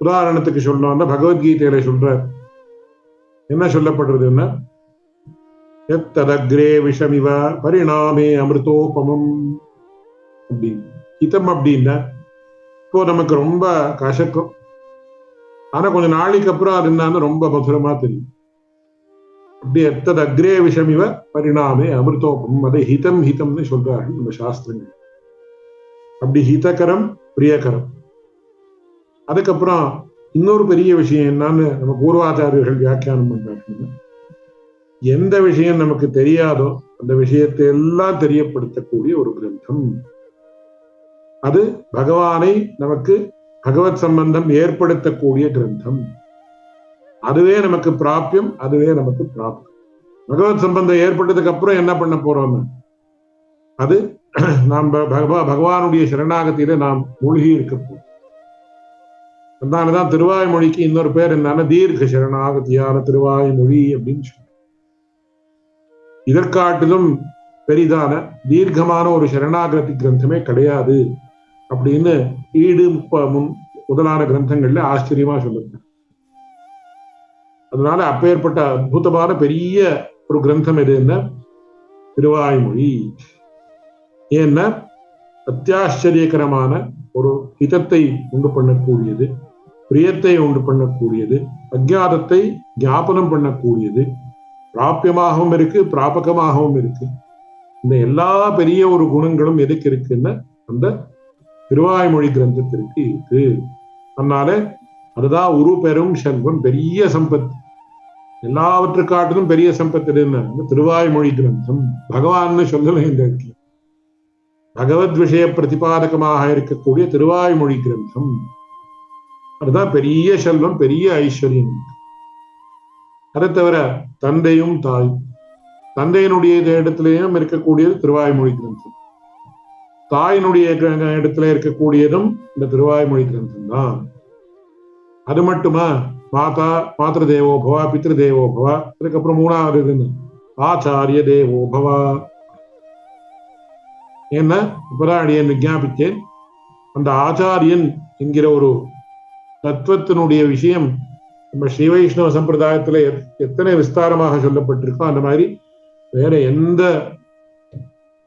உதாரணத்துக்கு சொல்லணும்னா பகவத்கீதையில சொல்ற என்ன சொல்லப்படுறதுன்னா, எத்ததக்ரே விஷமிவ பரிணாமே அமிர்தோபமம் அப்படின்னு. ஹிதம் அப்படின்னா இப்போ நமக்கு ரொம்ப கசக்கும், ஆனா கொஞ்சம் நாளைக்கு அப்புறம் அது என்னன்னு ரொம்ப மதுரமா தெரியும். அப்படி எத்தது அக்ரே விஷமிவ பரிணாமே அமிர்தோபம், அதை ஹிதம் ஹிதம்னு சொல்றார்கள் நம்ம சாஸ்திரங்கள். அப்படி ஹிதகரம் பிரியகரம். அதுக்கப்புறம் இன்னொரு பெரிய விஷயம் என்னன்னு நம்ம பூர்வாச்சாரியர்கள் வியாக்கியானம் பண்றாங்க. எந்த விஷயம் நமக்கு தெரியாதோ அந்த விஷயத்தை எல்லாம் தெரியப்படுத்தக்கூடிய ஒரு கிரந்தம். அது பகவானை நமக்கு பகவத் சம்பந்தம் ஏற்படுத்தக்கூடிய கிரந்தம். அதுவே நமக்கு பிராபியம், அதுவே நமக்கு பிராப்தம். பகவத் சம்பந்தம் ஏற்பட்டதுக்கு அப்புறம் என்ன பண்ண போறோம், அது நாம் பகவானுடைய சரணாகத்தில நாம் மூழ்கி இருக்க போறோம். அதனாலதான் திருவாய்மொழிக்கு இன்னொரு பேர் என்னன்னா தீர்க்க சரணாகதியான திருவாய்மொழி அப்படின்னு சொல்லி. இதற்காட்டிலும் பெரிதான தீர்க்கமான ஒரு சரணாகதி கிரந்தமே கிடையாது அப்படின்னு ஈடு முதலான கிரந்தங்கள்ல ஆச்சரியமா சொல்லுங்க. அதனால அப்பேற்பட்ட அற்புதமான பெரிய ஒரு கிரந்தம் எதுன்னா திருவாய்மொழி. ஏன்னா அத்தியாச்சரியகரமான ஒரு ஹிதத்தை உண்டு பண்ணக்கூடியது, பிரியத்தை உண்டு பண்ணக்கூடியது, அஜ்ஞாதத்தை ஞாபனம் பண்ணக்கூடியது, பிராபியமாகவும் இருக்கு பிராபகமாகவும் இருக்கு. இந்த எல்லா பெரிய ஒரு குணங்களும் எதுக்கு இருக்குன்னா அந்த திருவாய்மொழி கிரந்தத்திற்கு இருக்கு. அதனால அதுதான் உரு பெரும் செல்வம், பெரிய சம்பத்து. எல்லாவற்றுக்காட்டிலும் பெரிய சம்பத்து என்ன, திருவாய்மொழி கிரந்தம். பகவான்னு சொல்லல இந்த இடத்துல, பகவத் விஷய பிரதிபாதகமாக இருக்கக்கூடிய திருவாய்மொழி கிரந்தம். அதுதான் பெரிய செல்வம், பெரிய ஐஸ்வர்யம். அதை தவிர தந்தையும் தாய், தந்தையினுடைய இடத்திலேயும் இருக்கக்கூடியது திருவாய்மொழி கிரந்தம், தாயினுடைய இடத்துல இருக்கக்கூடியதும் இந்த திருவாய்மொழி கிரந்தம் தான். அது மட்டுமா, மாதா மாத்திரு தேவோ பவா பித்ரு தேவோ பவா, அதுக்கப்புறம் மூணாவது ஆச்சாரிய தேவோ பவா. ஏன்னா இப்பதான் அடியன் விஞ்ஞாபித்தேன், அந்த ஆச்சாரியன் என்கிற ஒரு தத்துவத்தினுடைய விஷயம் நம்ம ஸ்ரீ வைஷ்ணவ சம்பிரதாயத்துல எத்தனை விஸ்தாரமாக சொல்லப்பட்டிருக்கோ அந்த மாதிரி வேற எந்த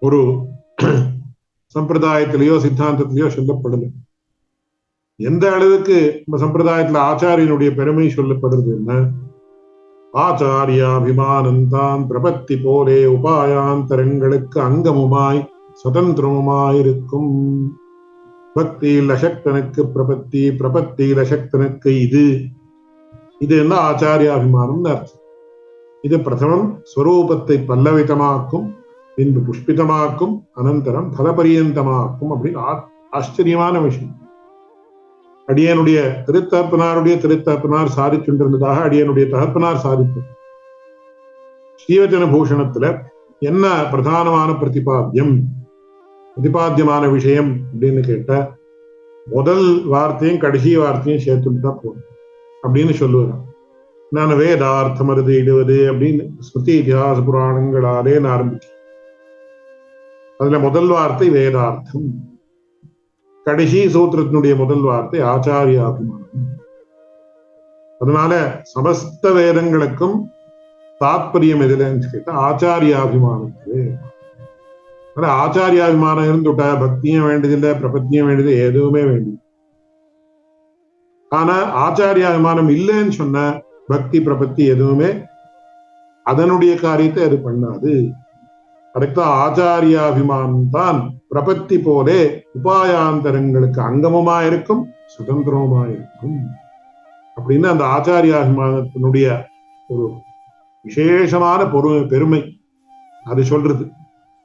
ஒரு சம்பிரதாயத்திலேயோ சித்தாந்தத்திலேயோ சொல்லப்படல. எந்த அளவுக்கு நம்ம சம்பிரதாயத்துல ஆச்சாரியனுடைய பெருமை சொல்லப்படுறதுன்னா, ஆச்சாரியாபிமானந்தான் பிரபத்தி போலே உபாயாந்தரங்களுக்கு அங்கமுமாய் சுதந்திரமுமாயிருக்கும். பக்தியில் அசக்தனுக்கு பிரபத்தி, பிரபத்தியில் அசக்தனுக்கு இது என்ன ஆச்சாரியாபிமானம்னு அர்த்தம். இது பிரதமம் ஸ்வரூபத்தை பல்லவிதமாக்கும், பின்பு புஷ்பிதமாக்கும், அனந்தரம் பலபரியந்தமாக்கும் அப்படின்னு ஆச்சரியமான விஷயம். அடியனுடைய திருத்தகப்பனார் சாதிச்சுண்டிருந்ததாக அடியனுடைய தகப்பனார் சாதிப்பு ஸ்ரீவச்சன பூஷணத்துல என்ன பிரதானமான பிரதிபாத்தியமான விஷயம் அப்படின்னு கேட்ட, முதல் வார்த்தையும் கடைசி வார்த்தையும் சேர்த்துட்டா போதும் அப்படின்னு சொல்லுவாங்க. நான் வேதார்த்தம் அறுதி இடுவது அப்படின்னு ஸ்மிருதி இதிகாச புராணங்களாலே ஆரம்பிச்சு, அதுல முதல் வார்த்தை வேதார்த்தம், கடைசி சூத்திரத்தினுடைய முதல் வார்த்தை ஆச்சாரியாபிமானம். அதனால சமஸ்த வேதங்களுக்கும் தாத்பரியம் எதுலன்னு கேட்டா ஆச்சாரியாபிமானத்து. ஆச்சாரியாபிமானம் இருந்துட்டா பக்தியும் வேண்டியதில்லை, பிரபத்தியும் வேண்டியது, எதுவுமே வேண்டியது. ஆனா ஆச்சாரியாபிமானம் இல்லைன்னு சொன்ன பக்தி பிரபத்தி எதுவுமே அதனுடைய காரியத்தை அது பண்ணாது. அதுக்குதான் ஆச்சாரியாபிமானம் தான் பிரபத்தி போலே உபாயாந்தரங்களுக்கு அங்கமுமாயிருக்கும், சுதந்திரமாயிருக்கும். அப்படின்னு அந்த ஆச்சாரியாபிமானத்தினுடைய ஒரு விசேஷமான பெருமை அது சொல்றது.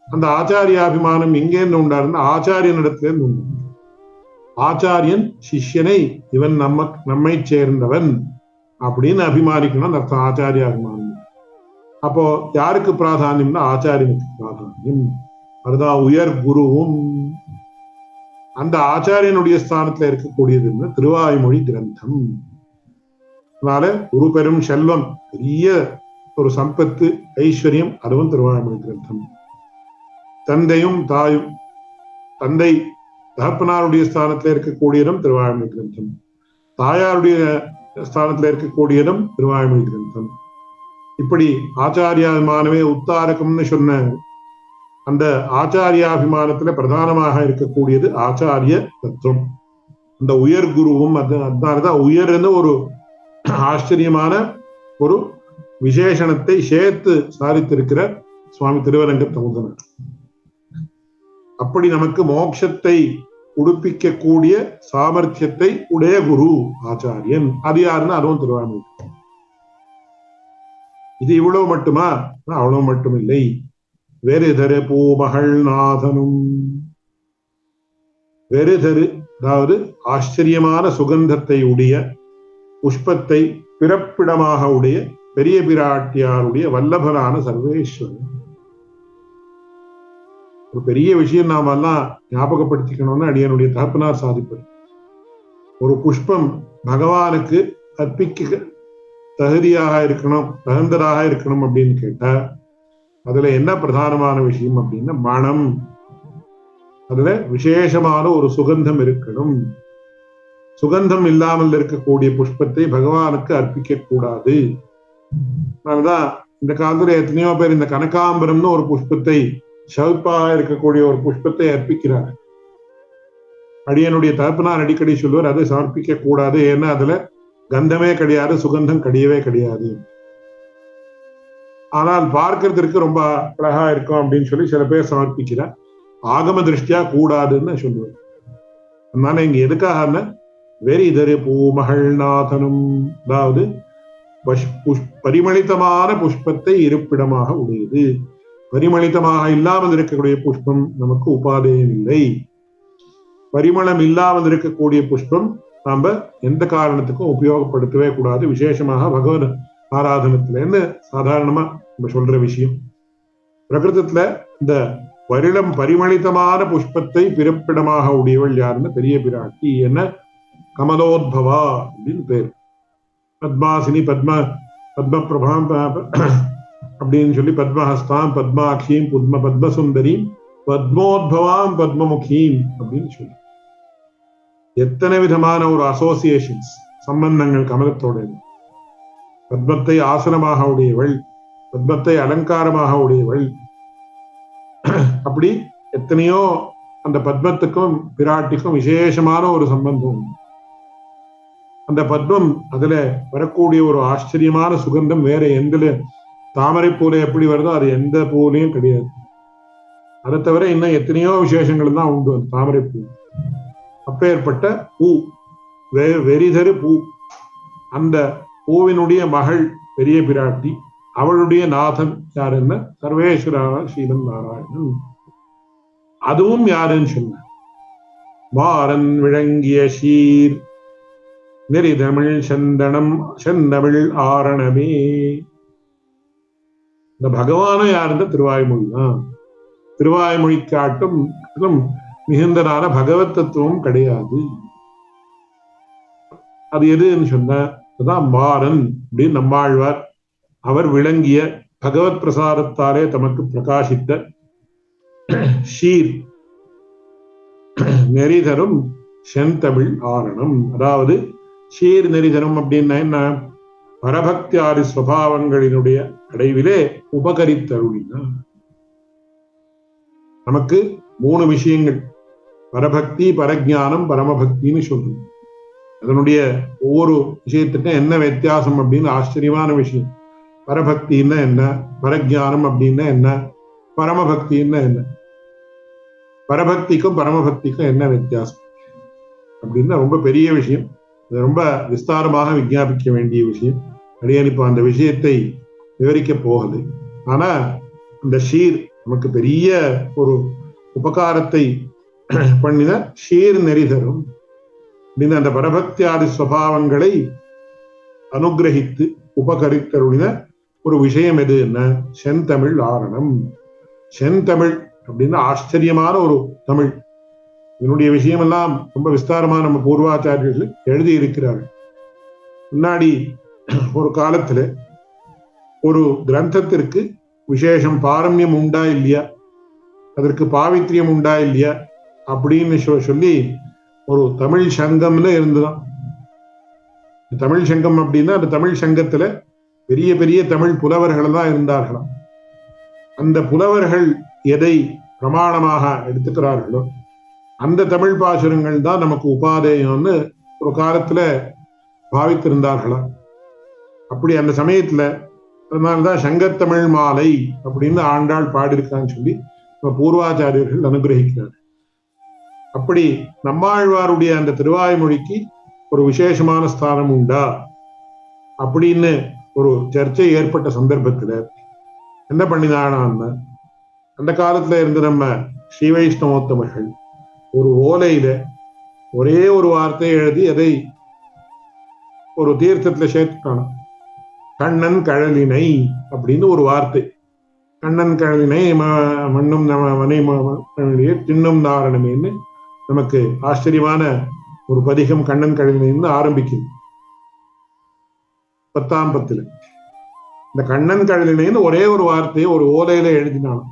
அந்த ஆச்சாரியாபிமானம் எங்கேருந்து உண்டாருன்னா ஆச்சாரியனிடத்திலிருந்து உண்டு. ஆச்சாரியன் சிஷ்யனை இவன் நம்மை சேர்ந்தவன் அப்படின்னு அபிமானிக்கணும் அர்த்தம் ஆச்சாரியாபிமானம். அப்போ யாருக்கு பிராதானியம்னா ஆச்சாரியனுக்கு பிராதானியம். அதுதான் உயர் குருவும். அந்த ஆச்சாரியனுடைய ஸ்தானத்துல இருக்கக்கூடியதுன்னு திருவாய்மொழி கிரந்தம். அதனால ஒரு பெரும் செல்வம், பெரிய ஒரு சம்பத்து, ஐஸ்வர்யம், அதுவும் திருவாய்மொழி கிரந்தம். தந்தையும் தாயும், தந்தை தகப்பனாருடைய ஸ்தானத்துல இருக்கக்கூடியதும் திருவாய்மொழி கிரந்தம், தாயாருடைய ஸ்தானத்துல இருக்கக்கூடியதும் திருவாய்மொழி கிரந்தம். இப்படி ஆச்சாரியாபிமானமே உத்தாரகம்னு சொன்ன அந்த ஆச்சாரியாபிமானத்துல பிரதானமாக இருக்கக்கூடியது ஆச்சாரிய தத்துவம். அந்த உயர் குருவும் அதனாலதான் உயர்ன்னு ஒரு ஆச்சரியமான ஒரு விசேஷணத்தை சேர்த்து சாதித்திருக்கிற சுவாமி திருவரங்க தமுதனார். அப்படி நமக்கு மோட்சத்தை உடுப்பிக்க கூடிய சாமர்த்தியத்தை உடைய குரு ஆச்சாரியன். அது யாருன்னா அதுவும் திருவாய்மொழி. இது இவ்வளவு மட்டுமா? அவ்வளவு மட்டும் இல்லை. வெறுதரு பூமகள் நாதனும். வெறுதரு அதாவது ஆச்சரியமான சுகந்தத்தை உடைய புஷ்பத்தை பிறப்பிடமாக உடைய பெரிய பிராட்டியாருடைய வல்லபரான சர்வேஸ்வரன். ஒரு பெரிய விஷயம் நாம எல்லாம் ஞாபகப்படுத்திக்கணும்னு அடியனுடைய தகப்பனார் சாதிப்பது. ஒரு புஷ்பம் பகவானுக்கு அர்ப்பிக்க தகுதியாக இருக்கணும், தகுந்ததாக இருக்கணும் அப்படின்னு கேட்டா அதுல என்ன பிரதானமான விஷயம் அப்படின்னா மனம். அதுல விசேஷமான ஒரு சுகந்தம் இருக்கணும். சுகந்தம் இல்லாமல் இருக்கக்கூடிய புஷ்பத்தை பகவானுக்கு அர்ப்பிக்க கூடாது. அதனாலதான் இந்த காலத்துல எத்தனையோ பேர் இந்த கனகாம்பரம்னு ஒரு புஷ்பத்தை, சிவப்பாக இருக்கக்கூடிய ஒரு புஷ்பத்தை அர்ப்பிக்கிறார். அடியனுடைய தகப்பனார் அடிக்கடி சொல்லுவார், அதை சமர்ப்பிக்க கூடாது, ஏன்னா அதுல கந்தமே கிடையாது, சுகந்தம் கிடையவே கிடையாது. ஆனால் பார்க்கறதுக்கு ரொம்ப அழகா இருக்கும் அப்படின்னு சொல்லி சில பேர் சமர்ப்பிக்கிறார். ஆகம திருஷ்டியா கூடாதுன்னு சொல்லுவார். அதனால இங்க எதுக்காக வெறிதரு பூமகள் நாதனும், அதாவது பரிமளித்தமான புஷ்பத்தை இருப்பிடமாக உடையது. பரிமளித்தமாக இல்லாமல் இருக்கக்கூடிய புஷ்பம் நமக்கு உபாதேயம் இல்லை. பரிமளம் இல்லாமல் இருக்கக்கூடிய புஷ்பம் நாம எந்த காரணத்துக்கும் உபயோகப்படுத்தவே கூடாது. விசேஷமாக பகவத் ஆராதனத்துலன்னு சாதாரணமா நம்ம சொல்ற விஷயம். பிரகிருதத்துல இந்த பரிமளித்தமான புஷ்பத்தை பிறப்பிடமாக உடையவள் யாருன்னு பெரிய பிராட்டி, என்ன கமலோத்பவா அப்படின்னு பேர். பத்மாசினி, பத்மபிரபாம் அப்படின்னு சொல்லி பத்மஹஸ்தாம், பத்மாட்சியும், பத்மசுந்தரீம், பத்மோத்பவாம், பத்மமுகீம் அப்படின்னு சொல்லி எத்தனை விதமான ஒரு அசோசியேஷன்ஸ், சம்பந்தங்கள் கமலத்தோட. பத்மத்தை ஆசனமாக உடையவள், பத்மத்தை அலங்காரமாக உடையவள். அப்படி எத்தனையோ அந்த பத்மத்துக்கும் பிராட்டிக்கும் விசேஷமான ஒரு சம்பந்தம். அந்த பத்மம் அதுல வரக்கூடிய ஒரு ஆச்சரியமான சுகந்தம் வேற எந்த தாமரை பூல எப்படி வருதோ அது எந்த பூலையும் கிடையாது. அதை தவிர இன்னும் எத்தனையோ விசேஷங்கள் தான் உண்டு அந்த தாமரை பூ. அப்பேற்பட்ட பூ, வெறிதரு பூ. அந்த பூவினுடைய மகள் பெரிய பிராட்டி, அவளுடைய நாதன் யாருன்னா சர்வேஸ்வரான ஸ்ரீமன் நாராயணன். அதுவும் யாருன்னு சொன்ன மாறன் விளங்கிய சீர் நெறிதமிழ் செந்தனம் செந்தமிழ் ஆரணமே. இந்த பகவானும் யாருந்த திருவாய்மொழி தான். திருவாய்மொழி காட்டும் மிகுந்ததான பகவத் தத்துவம் கிடையாது. அது எதுன்னு சொன்ன அதுதான் மாறன் அப்படின்னு நம்மாழ்வார். அவர் விளங்கிய பகவத் பிரசாரத்தாலே தமக்கு பிரகாசித்த ஷீர் நெறிதரும் செந்தமிழ் ஆரணம். அதாவது ஷீர் நெறிதரும் அப்படின்னா என்ன? பரபக்தி ஆதி சுவாவங்களினுடைய அடைவிலே உபகரித்தருளினா. நமக்கு 3 விஷயங்கள், பரபக்தி, பரஜானம், பரமபக்தின்னு சொல்றோம். அதனுடைய ஒவ்வொரு விஷயத்துக்கும் என்ன வித்தியாசம் அப்படின்னு ஆச்சரியமான விஷயம். பரபக்தின்னா என்ன, பரஜானம் அப்படின்னா என்ன, பரமபக்தின்னா என்ன, பரபக்திக்கும் பரமபக்திக்கும் என்ன வித்தியாசம் அப்படின்னா ரொம்ப பெரிய விஷயம். ரொம்ப விஸ்தாரமாக விஞ்ஞாபிக்க வேண்டிய விஷயம். அடியேன் இப்ப அந்த விஷயத்தை விவரிக்க போகுது. ஆனா அந்த ஷீர் நமக்கு பெரிய ஒரு உபகாரத்தை பண்ணின ஷீர் நெறி தரும் அப்படின்னு அந்த பரபக்தியாதி சுவாவங்களை அனுகிரகித்து உபகரித்தருளின ஒரு விஷயம் எதுன்னா செந்தமிழ் ஆரணம். செந்தமிழ் அப்படின்னு ஆச்சரியமான ஒரு தமிழ். இதனுடைய விஷயமெல்லாம் ரொம்ப விஸ்தாரமா நம்ம பூர்வாச்சாரியர்கள் எழுதி இருக்கிறார்கள். முன்னாடி ஒரு காலத்துல ஒரு கிரந்தத்திற்கு விசேஷம் பாரம்யம் உண்டா இல்லையா, அதற்கு பாவித்ரியம் உண்டா இல்லையா அப்படின்னு சொல்லி ஒரு தமிழ் சங்கம்னு இருந்துதான். தமிழ் சங்கம் அப்படின்னா அந்த தமிழ் சங்கத்துல பெரிய பெரிய தமிழ் புலவர்கள் தான் இருந்தார்களாம். அந்த புலவர்கள் எதை பிரமாணமாக எடுத்துக்கிறார்களோ அந்த தமிழ் பாசுரங்கள் தான் நமக்கு உபாதேயம்னு ஒரு காலத்துல பாவித்திருந்தார்களாம். அப்படி அந்த சமயத்துல அதனால்தான் சங்கத்தமிழ் மாலை அப்படின்னு ஆண்டாள் பாடியிருக்கான்னு சொல்லி பூர்வாச்சாரியர்கள் அனுகிரகிக்கிறார்கள். அப்படி நம்மாழ்வாருடைய அந்த திருவாய்மொழிக்கு ஒரு விசேஷமான ஸ்தானம் உண்டா அப்படின்னு ஒரு சர்ச்சை ஏற்பட்ட சந்தர்ப்பத்துல என்ன பண்ணினான்னா, அந்த காலத்துல இருந்து நம்ம ஸ்ரீ வைஷ்ணவோத்தமர்கள் ஒரு ஓலையில ஒரே ஒரு வார்த்தையை எழுதி அதை ஒரு தீர்த்தத்துல சேர்த்துட்டாங்க. கண்ணன் கழலினை அப்படின்னு ஒரு வார்த்தை. கண்ணன் கழலினை மண்ணும் மனை தின்னும் நாரணமேன்னு நமக்கு ஆச்சரியமான ஒரு பதிகம் கண்ணன் கழலினைன்னு ஆரம்பிக்குது 10ஆம் பத்துல. இந்த கண்ணன் கழலினைன்னு ஒரே ஒரு வார்த்தையை ஒரு ஓலையில எழுதினான்.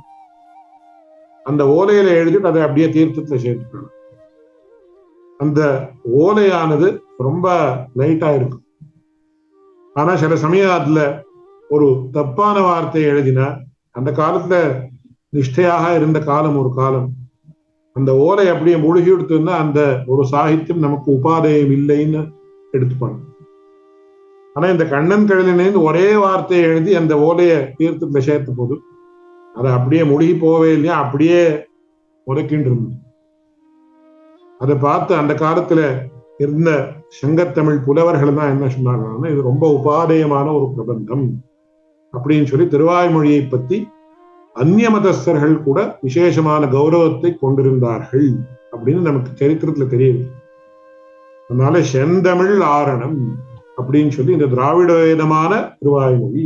அந்த ஓலையில எழுதிட்டு அதை அப்படியே தீர்த்தத்துல சேர்த்துட்டான். அந்த ஓலையானது ரொம்ப லைட்டா இருக்கும். ஆனா சில சமயம் அதுல ஒரு தப்பான வார்த்தையை எழுதினா, அந்த காலத்துல நிஷ்டையாக இருந்த காலம் ஒரு காலம், அந்த ஓலை அப்படியே முழுகி எடுத்துன்னா அந்த ஒரு சாகித்யம் நமக்கு உபாதேயம் இல்லைன்னு எடுத்துப்பாங்க. ஆனா இந்த கண்ணன் கழலினைன்னு ஒரே வார்த்தையை எழுதி அந்த ஓலையை தீர்த்தத்துல சேர்த்த போது அதை அப்படியே முழுகி போவே இல்லையா, அப்படியே உரைக்கின்ற. அதை பார்த்து அந்த காலத்துல இருந்த சங்கத்தமிழ் புலவர்கள் தான் என்ன சொன்னாங்கன்னா, இது ரொம்ப உபாதேயமான ஒரு பிரபந்தம் அப்படின்னு சொல்லி திருவாய்மொழியை பத்தி அந்நிய மதஸ்தர்கள் கூட விசேஷமான கௌரவத்தை கொண்டிருந்தார்கள் அப்படின்னு நமக்கு சரித்திரத்துல தெரியுது. அதனால செந்தமிழ் ஆரணம் அப்படின்னு சொல்லி இந்த திராவிட வேதமான திருவாய்மொழி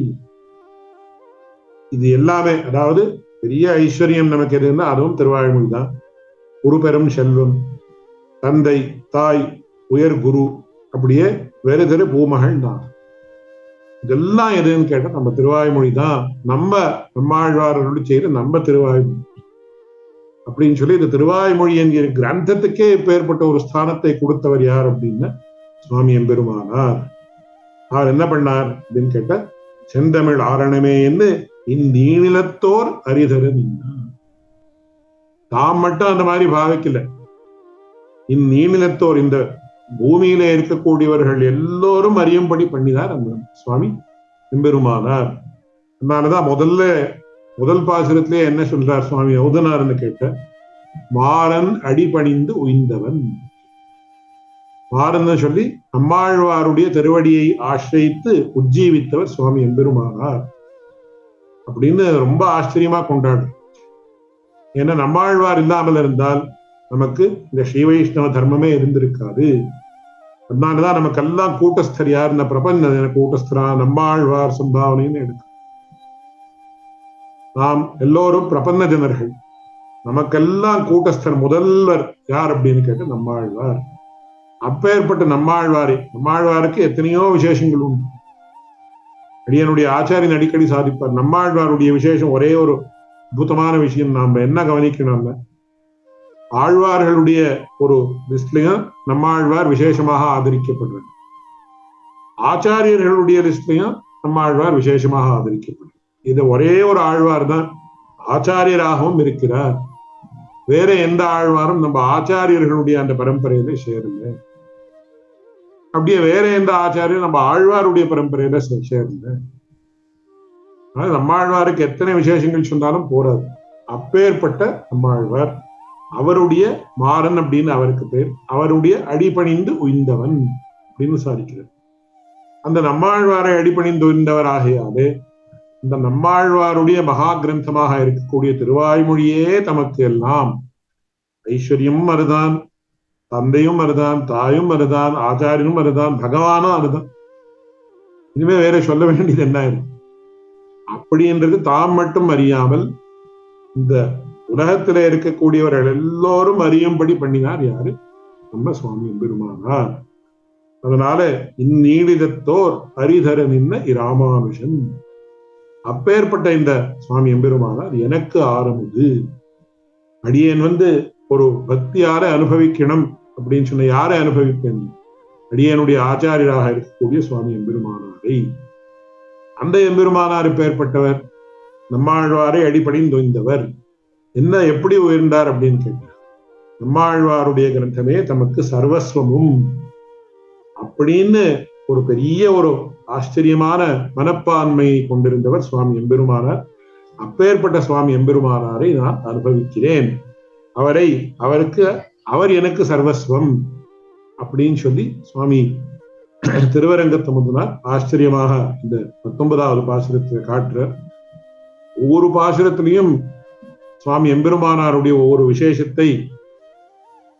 இது எல்லாமே, அதாவது பெரிய ஐஸ்வர்யம் நமக்கு எதுன்னா அதுவும் திருவாய்மொழி தான். குரு பெரும் செல்வம், தந்தை தாய் உயர் குரு, அப்படியே வேறு தெரு பூமகள் தான். இதெல்லாம் எதுன்னு கேட்டா நம்ம திருவாய்மொழி தான். நம்மாழ்வாரோடு செய்யற நம்ம திருவாய்மொழி அப்படின்னு சொல்லி இந்த திருவாய்மொழி என்கிற கிரந்தத்துக்கே இப்பேற்பட்ட ஒரு ஸ்தானத்தை கொடுத்தவர் யார் அப்படின்னா சுவாமி எம்பெருமானார். அவர் என்ன பண்ணார் அப்படின்னு கேட்ட செந்தமிழ் ஆரணமே என்று இந்நீநிலத்தோர் அரிதரு நின்றார். தாம் மட்டும் அந்த மாதிரி பாவிக்கல, இந்நீநிலத்தோர் இந்த பூமியில இருக்கக்கூடியவர்கள் எல்லோரும் அறியும்படி பண்ணினார் அந்த சுவாமி எம்பெருமானார். அதனாலதான் முதல் பாசுரத்திலே என்ன சொல்றார் சுவாமி ஔதனார்னு கேட்ட, மாறன் அடிபணிந்து உய்ந்தவன். மாறன்னு சொல்லி நம்மாழ்வாருடைய திருவடியை ஆசிரித்து உஜ்ஜீவித்தவர் சுவாமி எம்பெருமானார் அப்படின்னு ரொம்ப ஆச்சரியமா கொண்டாடு. ஏன்னா நம்மாழ்வார் இல்லாமல் இருந்தால் நமக்கு இந்த ஸ்ரீ வைஷ்ணவ தர்மமே இருந்திருக்காது. அதனாலதான் நமக்கெல்லாம் கூட்டஸ்தர் யார், இந்த பிரபஞ்ச கூட்டஸ்தரா நம்மாழ்வார் சம்பாவனைன்னு எடுக்க. நாம் எல்லோரும் பிரபன்ன ஜனர்கள், நமக்கெல்லாம் கூட்டஸ்தர் முதல்வர் யார் அப்படின்னு கேட்டு நம்மாழ்வார். அப்பேற்பட்ட நம்மாழ்வாருக்கு எத்தனையோ விசேஷங்கள் உண்டு. அடியனுடைய ஆச்சாரியன் அடிக்கடி சாதிப்பார், நம்மாழ்வாருடைய விசேஷம் ஒரே ஒரு அற்புதமான விஷயம் நாம என்ன கவனிக்கணும்னா, ஆழ்வார்களுடைய ஒரு லிஸ்ட்லயும் நம்மாழ்வார் விசேஷமாக ஆதரிக்கப்படுறார், ஆச்சாரியர்களுடைய லிஸ்ட்லயும் நம்மாழ்வார் விசேஷமாக ஆதரிக்கப்படுறார். இது ஒரே ஒரு ஆழ்வார் தான் ஆச்சாரியராகவும் இருக்கிறார். வேற எந்த ஆழ்வாரும் நம்ம ஆச்சாரியர்களுடைய அந்த பரம்பரையில சேருங்க. அப்படியே வேற எந்த ஆச்சாரியம் நம்ம ஆழ்வாருடைய பரம்பரையில சேருங்க. நம்மாழ்வாருக்கு எத்தனை விசேஷங்கள் சொன்னாலும் போராது. அப்பேற்பட்ட நம்மாழ்வார், அவருடைய மாறன் அப்படின்னு அவருக்கு பேர், அவருடைய அடிபணிந்து உய்ந்தவன் அப்படின்னு சாதிக்கிறார். அந்த நம்மாழ்வாரை அடிபணிந்தவர் ஆகையாலே இந்த நம்மாழ்வாருடைய மகா கிரந்தமாக இருக்கக்கூடிய திருவாய்மொழியே தமக்கு எல்லாம் ஐஸ்வர்யமும் அதுதான், தந்தையும் அதுதான், தாயும் அதுதான், ஆச்சாரியனும் அதுதான், பகவானும் அதுதான். இனிமே வேற சொல்ல வேண்டியது என்ன அப்படின்றது தாம் மட்டும் அறியாமல் இந்த உலகத்தில இருக்கக்கூடியவர்கள் எல்லோரும் அறியும்படி பண்ணினார் யாரு? நம்ம சுவாமி எம்பெருமானார். அதனால இந்நீடிதத்தோர் ஹரிதர நின்ன இராமானுஷன், அப்பேற்பட்ட இந்த சுவாமி எம்பெருமானார் எனக்கு ஆரம்பது. அடியேன் ஒரு பக்தியார அனுபவிக்கணும் அப்படின்னு சொன்ன யாரை அனுபவிப்பேன்? அடியனுடைய ஆச்சாரியராக இருக்கக்கூடிய சுவாமி எம்பெருமானாரை. அந்த எம்பெருமானார் பெயர்பட்டவர் நம்மாழ்வாரை அடிபணிந்தவர். என்ன எப்படி உயர்ந்தார் அப்படின்னு கேட்டார். நம்மாழ்வாருடைய கிரந்தமே தமக்கு சர்வஸ்வமும் அப்படின்னு ஒரு பெரிய ஒரு ஆச்சரியமான மனப்பான்மையை கொண்டிருந்தவர் சுவாமி எம்பெருமானார். அப்பேற்பட்ட சுவாமி எம்பெருமானாரை நான் அனுபவிக்கிறேன். அவர் எனக்கு சர்வஸ்வம் அப்படின்னு சொல்லி சுவாமி திருவரங்கத்தமுதனார் ஆச்சரியமாக இந்த 19வது பாசுரத்தை காட்டுற. ஒவ்வொரு பாசுரத்திலையும் சுவாமி எம்பெருமானாருடைய ஒவ்வொரு விசேஷத்தை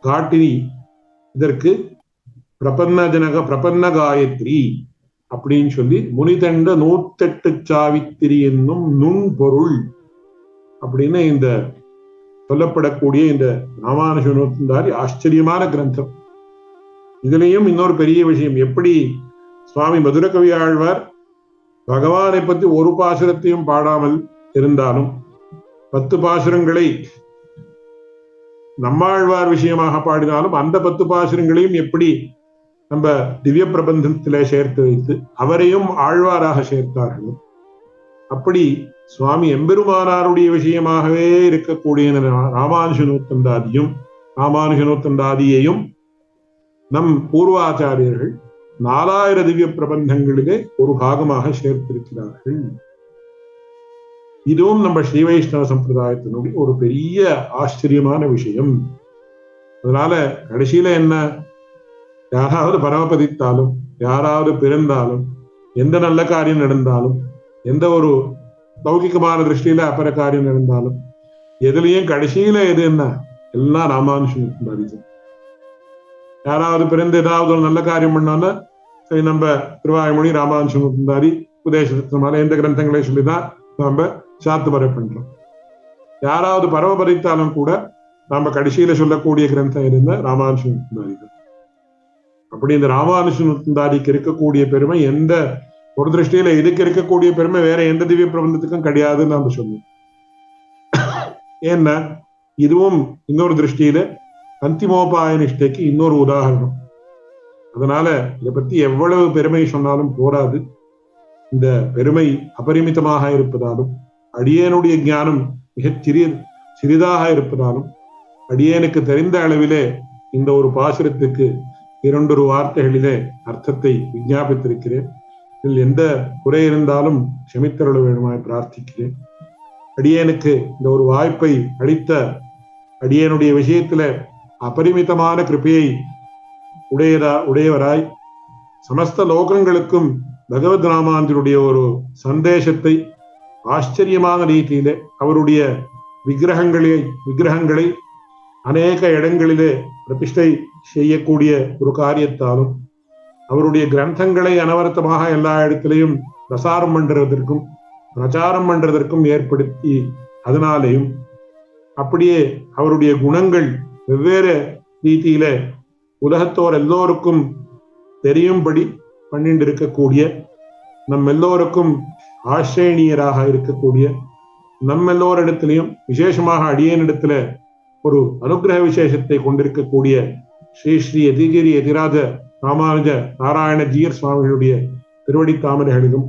காட்டி இதற்கு பிரபன்ன காயத்ரி அப்படின்னு சொல்லி முனிதண்ட 108 சாவித்திரி என்னும் நுண்பொருள் அப்படின்னு இந்த சொல்லப்படக்கூடிய இந்த ராமானுஜனுந்தாரி ஆச்சரியமான கிரந்தம். இதுலயும் இன்னொரு பெரிய விஷயம், எப்படி சுவாமி மதுரகவி ஆழ்வார் பகவானை பத்தி ஒரு பாசுரத்தையும் பாடாமல் இருந்தாலும் 10 பாசுரங்களை நம்மாழ்வார் விஷயமாக பாடினாலும் அந்த 10 பாசுரங்களையும் எப்படி நம்ம திவ்ய பிரபந்தத்திலே சேர்த்து வைத்து அவரையும் ஆழ்வாராக சேர்த்தார்கள். அப்படி சுவாமி எம்பெருமானாருடைய விஷயமாகவே இருக்கக்கூடிய ராமானுஜனோத்தந்தாதியையும் நம் பூர்வாச்சாரியர்கள் 4000 திவ்ய பிரபந்தங்களிலே ஒரு பாகமாக சேர்த்திருக்கிறார்கள். இதுவும் நம்ம ஸ்ரீ வைஷ்ணவ சம்பிரதாயத்தினுடைய ஒரு பெரிய ஆச்சரியமான விஷயம். அதனால கடைசியில என்ன, யாராவது பரமபதித்தாலும், யாராவது பிறந்தாலும், எந்த நல்ல காரியம் நடந்தாலும், எந்த ஒரு லௌகிகமான திருஷ்டியில அபர காரியம் நடந்தாலும், எதுலயும் கடைசியில எது என்ன, எல்லாம் ராமானுஜன் பாதிக்கும். யாராவது பிறந்து ஏதாவது ஒரு நல்ல காரியம் பண்ணாலும் சரி, நம்ம திருவாய்மொழி ராமானுஜன் உபதேசத்தினால எந்த கிரந்தங்களை சொல்லிதான் நம்ம சாத்து வரை பண்றோம். யாராவது பரமபதித்தாலும் கூட நாம கடைசியில சொல்லக்கூடிய கிரந்தம் இருந்த ராமானுஜன் தான். அப்படி இந்த ராமானுஜனுக்கு இருக்கக்கூடிய பெருமை எந்த ஒரு திருஷ்டியில இதுக்கு இருக்கக்கூடிய பெருமை வேற எந்த திவ்ய பிரபந்தத்துக்கும் கிடையாதுன்னு நாம சொல்லுவோம். ஏன்னா இதுவும் இன்னொரு திருஷ்டியில அந்திமோபாய நிஷ்டைக்கு இன்னொரு உதாரணம். அதனால இதை பத்தி எவ்வளவு பெருமை சொன்னாலும் போராது. இந்த பெருமை அபரிமிதமாக இருப்பதாலும், அடியேனுடைய ஞானம் மிகச் சிறிதாக இருப்பதாலும், அடியேனுக்கு தெரிந்த அளவிலே இந்த ஒரு பாசுரத்துக்கு 2 வார்த்தைகளிலே அர்த்தத்தை விஞ்ஞாபித்திருக்கிறேன். இதில் எந்த குறை இருந்தாலும் க்ஷமித்தருள வேண்டுமாய் பிரார்த்திக்கிறேன். அடியேனுக்கு இந்த ஒரு வாய்ப்பை அளித்த அடியேனுடைய விஷயத்துல அபரிமிதமான கிருபையை உடையவராய் சமஸ்த லோகங்களுக்கும் பகவத் ராமானுஜருடைய ஒரு சந்தேசத்தை ஆச்சரியமான ரீதியிலே அவருடைய விக்கிரகங்களை அநேக இடங்களிலே பிரதிஷ்டை செய்யக்கூடிய ஒரு காரியத்தாலும், அவருடைய கிரந்தங்களை அனவரத்தமாக எல்லா இடத்திலையும் பிரசாரம் பண்றதற்கும் ஏற்படுத்தி, அதனாலேயும் அப்படியே அவருடைய குணங்கள் வெவ்வேறு ரீதியில உலகத்தோர் எல்லோருக்கும் தெரியும்படி பண்ணிட்டு இருக்கக்கூடிய, நம் எல்லோருக்கும் ஆசிரியராக இருக்கக்கூடிய, நம்ம எல்லோரிடத்திலையும் விசேஷமாக அடியேனிடத்துல ஒரு அனுகிரக விசேஷத்தை கொண்டிருக்கக்கூடிய ஸ்ரீ ஸ்ரீ யதிகிரி யதிராஜ ராமானுஜ நாராயண ஜீயர் சுவாமிகளுடைய திருவடி தாமரைகளிலும்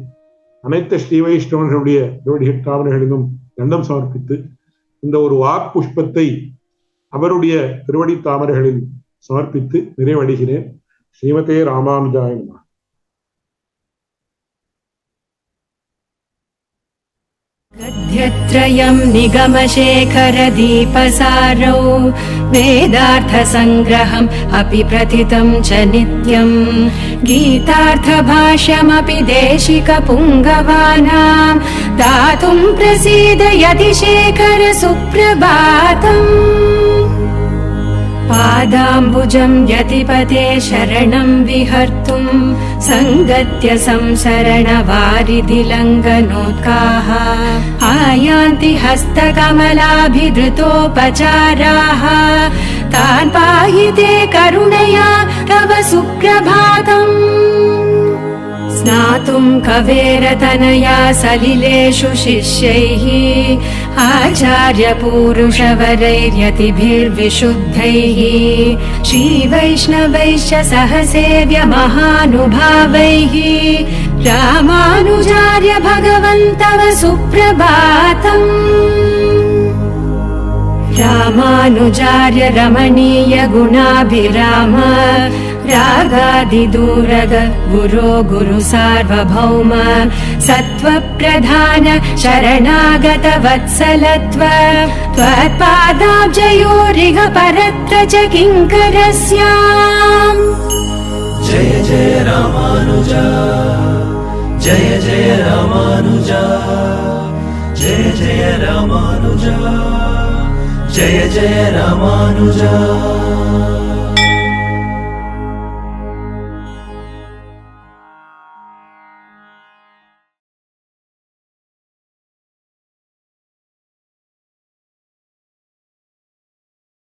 அனைத்து ஸ்ரீ வைஷ்ணவர்களுடைய திருவடி தாமரைகளிலும் தண்டம் சமர்ப்பித்து இந்த ஒரு வாக் புஷ்பத்தை அவருடைய திருவடி தாமரைகளில் சமர்ப்பித்து நிறைவடைகிறேன். ஸ்ரீமதே ராமானுஜாய நமः. गद्यत्रयं निगमशेखरदीपसारौ वेदार्थसङ्ग्रहम् अपि प्रथितं च नित्यम् गीतार्थभाष्यमपि देशिकपुङ्गवानां दातुं प्रसीदयति शेखर सुप्रभातम् पादाम्बुजं यतिपते शरणं विहर्तुं सङ्गत्य संसरणवारिधिलङ्घनोत्काः आयान्ति हस्तकमलाभिधृतोपचाराः तान् पाहि ते करुणया तव सुप्रभातम् स्नातुं कवेरतनया सलिलेषु शिष्यैः आचार्यपूरुषवरैर्यतिभिर्विशुद्धैः श्रीवैष्णवैश्च सह सेव्य महानुभावैः रामानुजार्य भगवन्तव सुप्रभातम् रामानुजार्य रमणीय गुणाभिराम रागादिदूरग गुरो गुरु सार्वभौम सत्त्वप्रधान शरणागत वत्सलत्व त्वत्पादाब्जयोरिह परत्र च किङ्करस्याम् जय जय रामानुजा जय जय रामानुजा जय जय रामानुजा जय जय रामानुजा।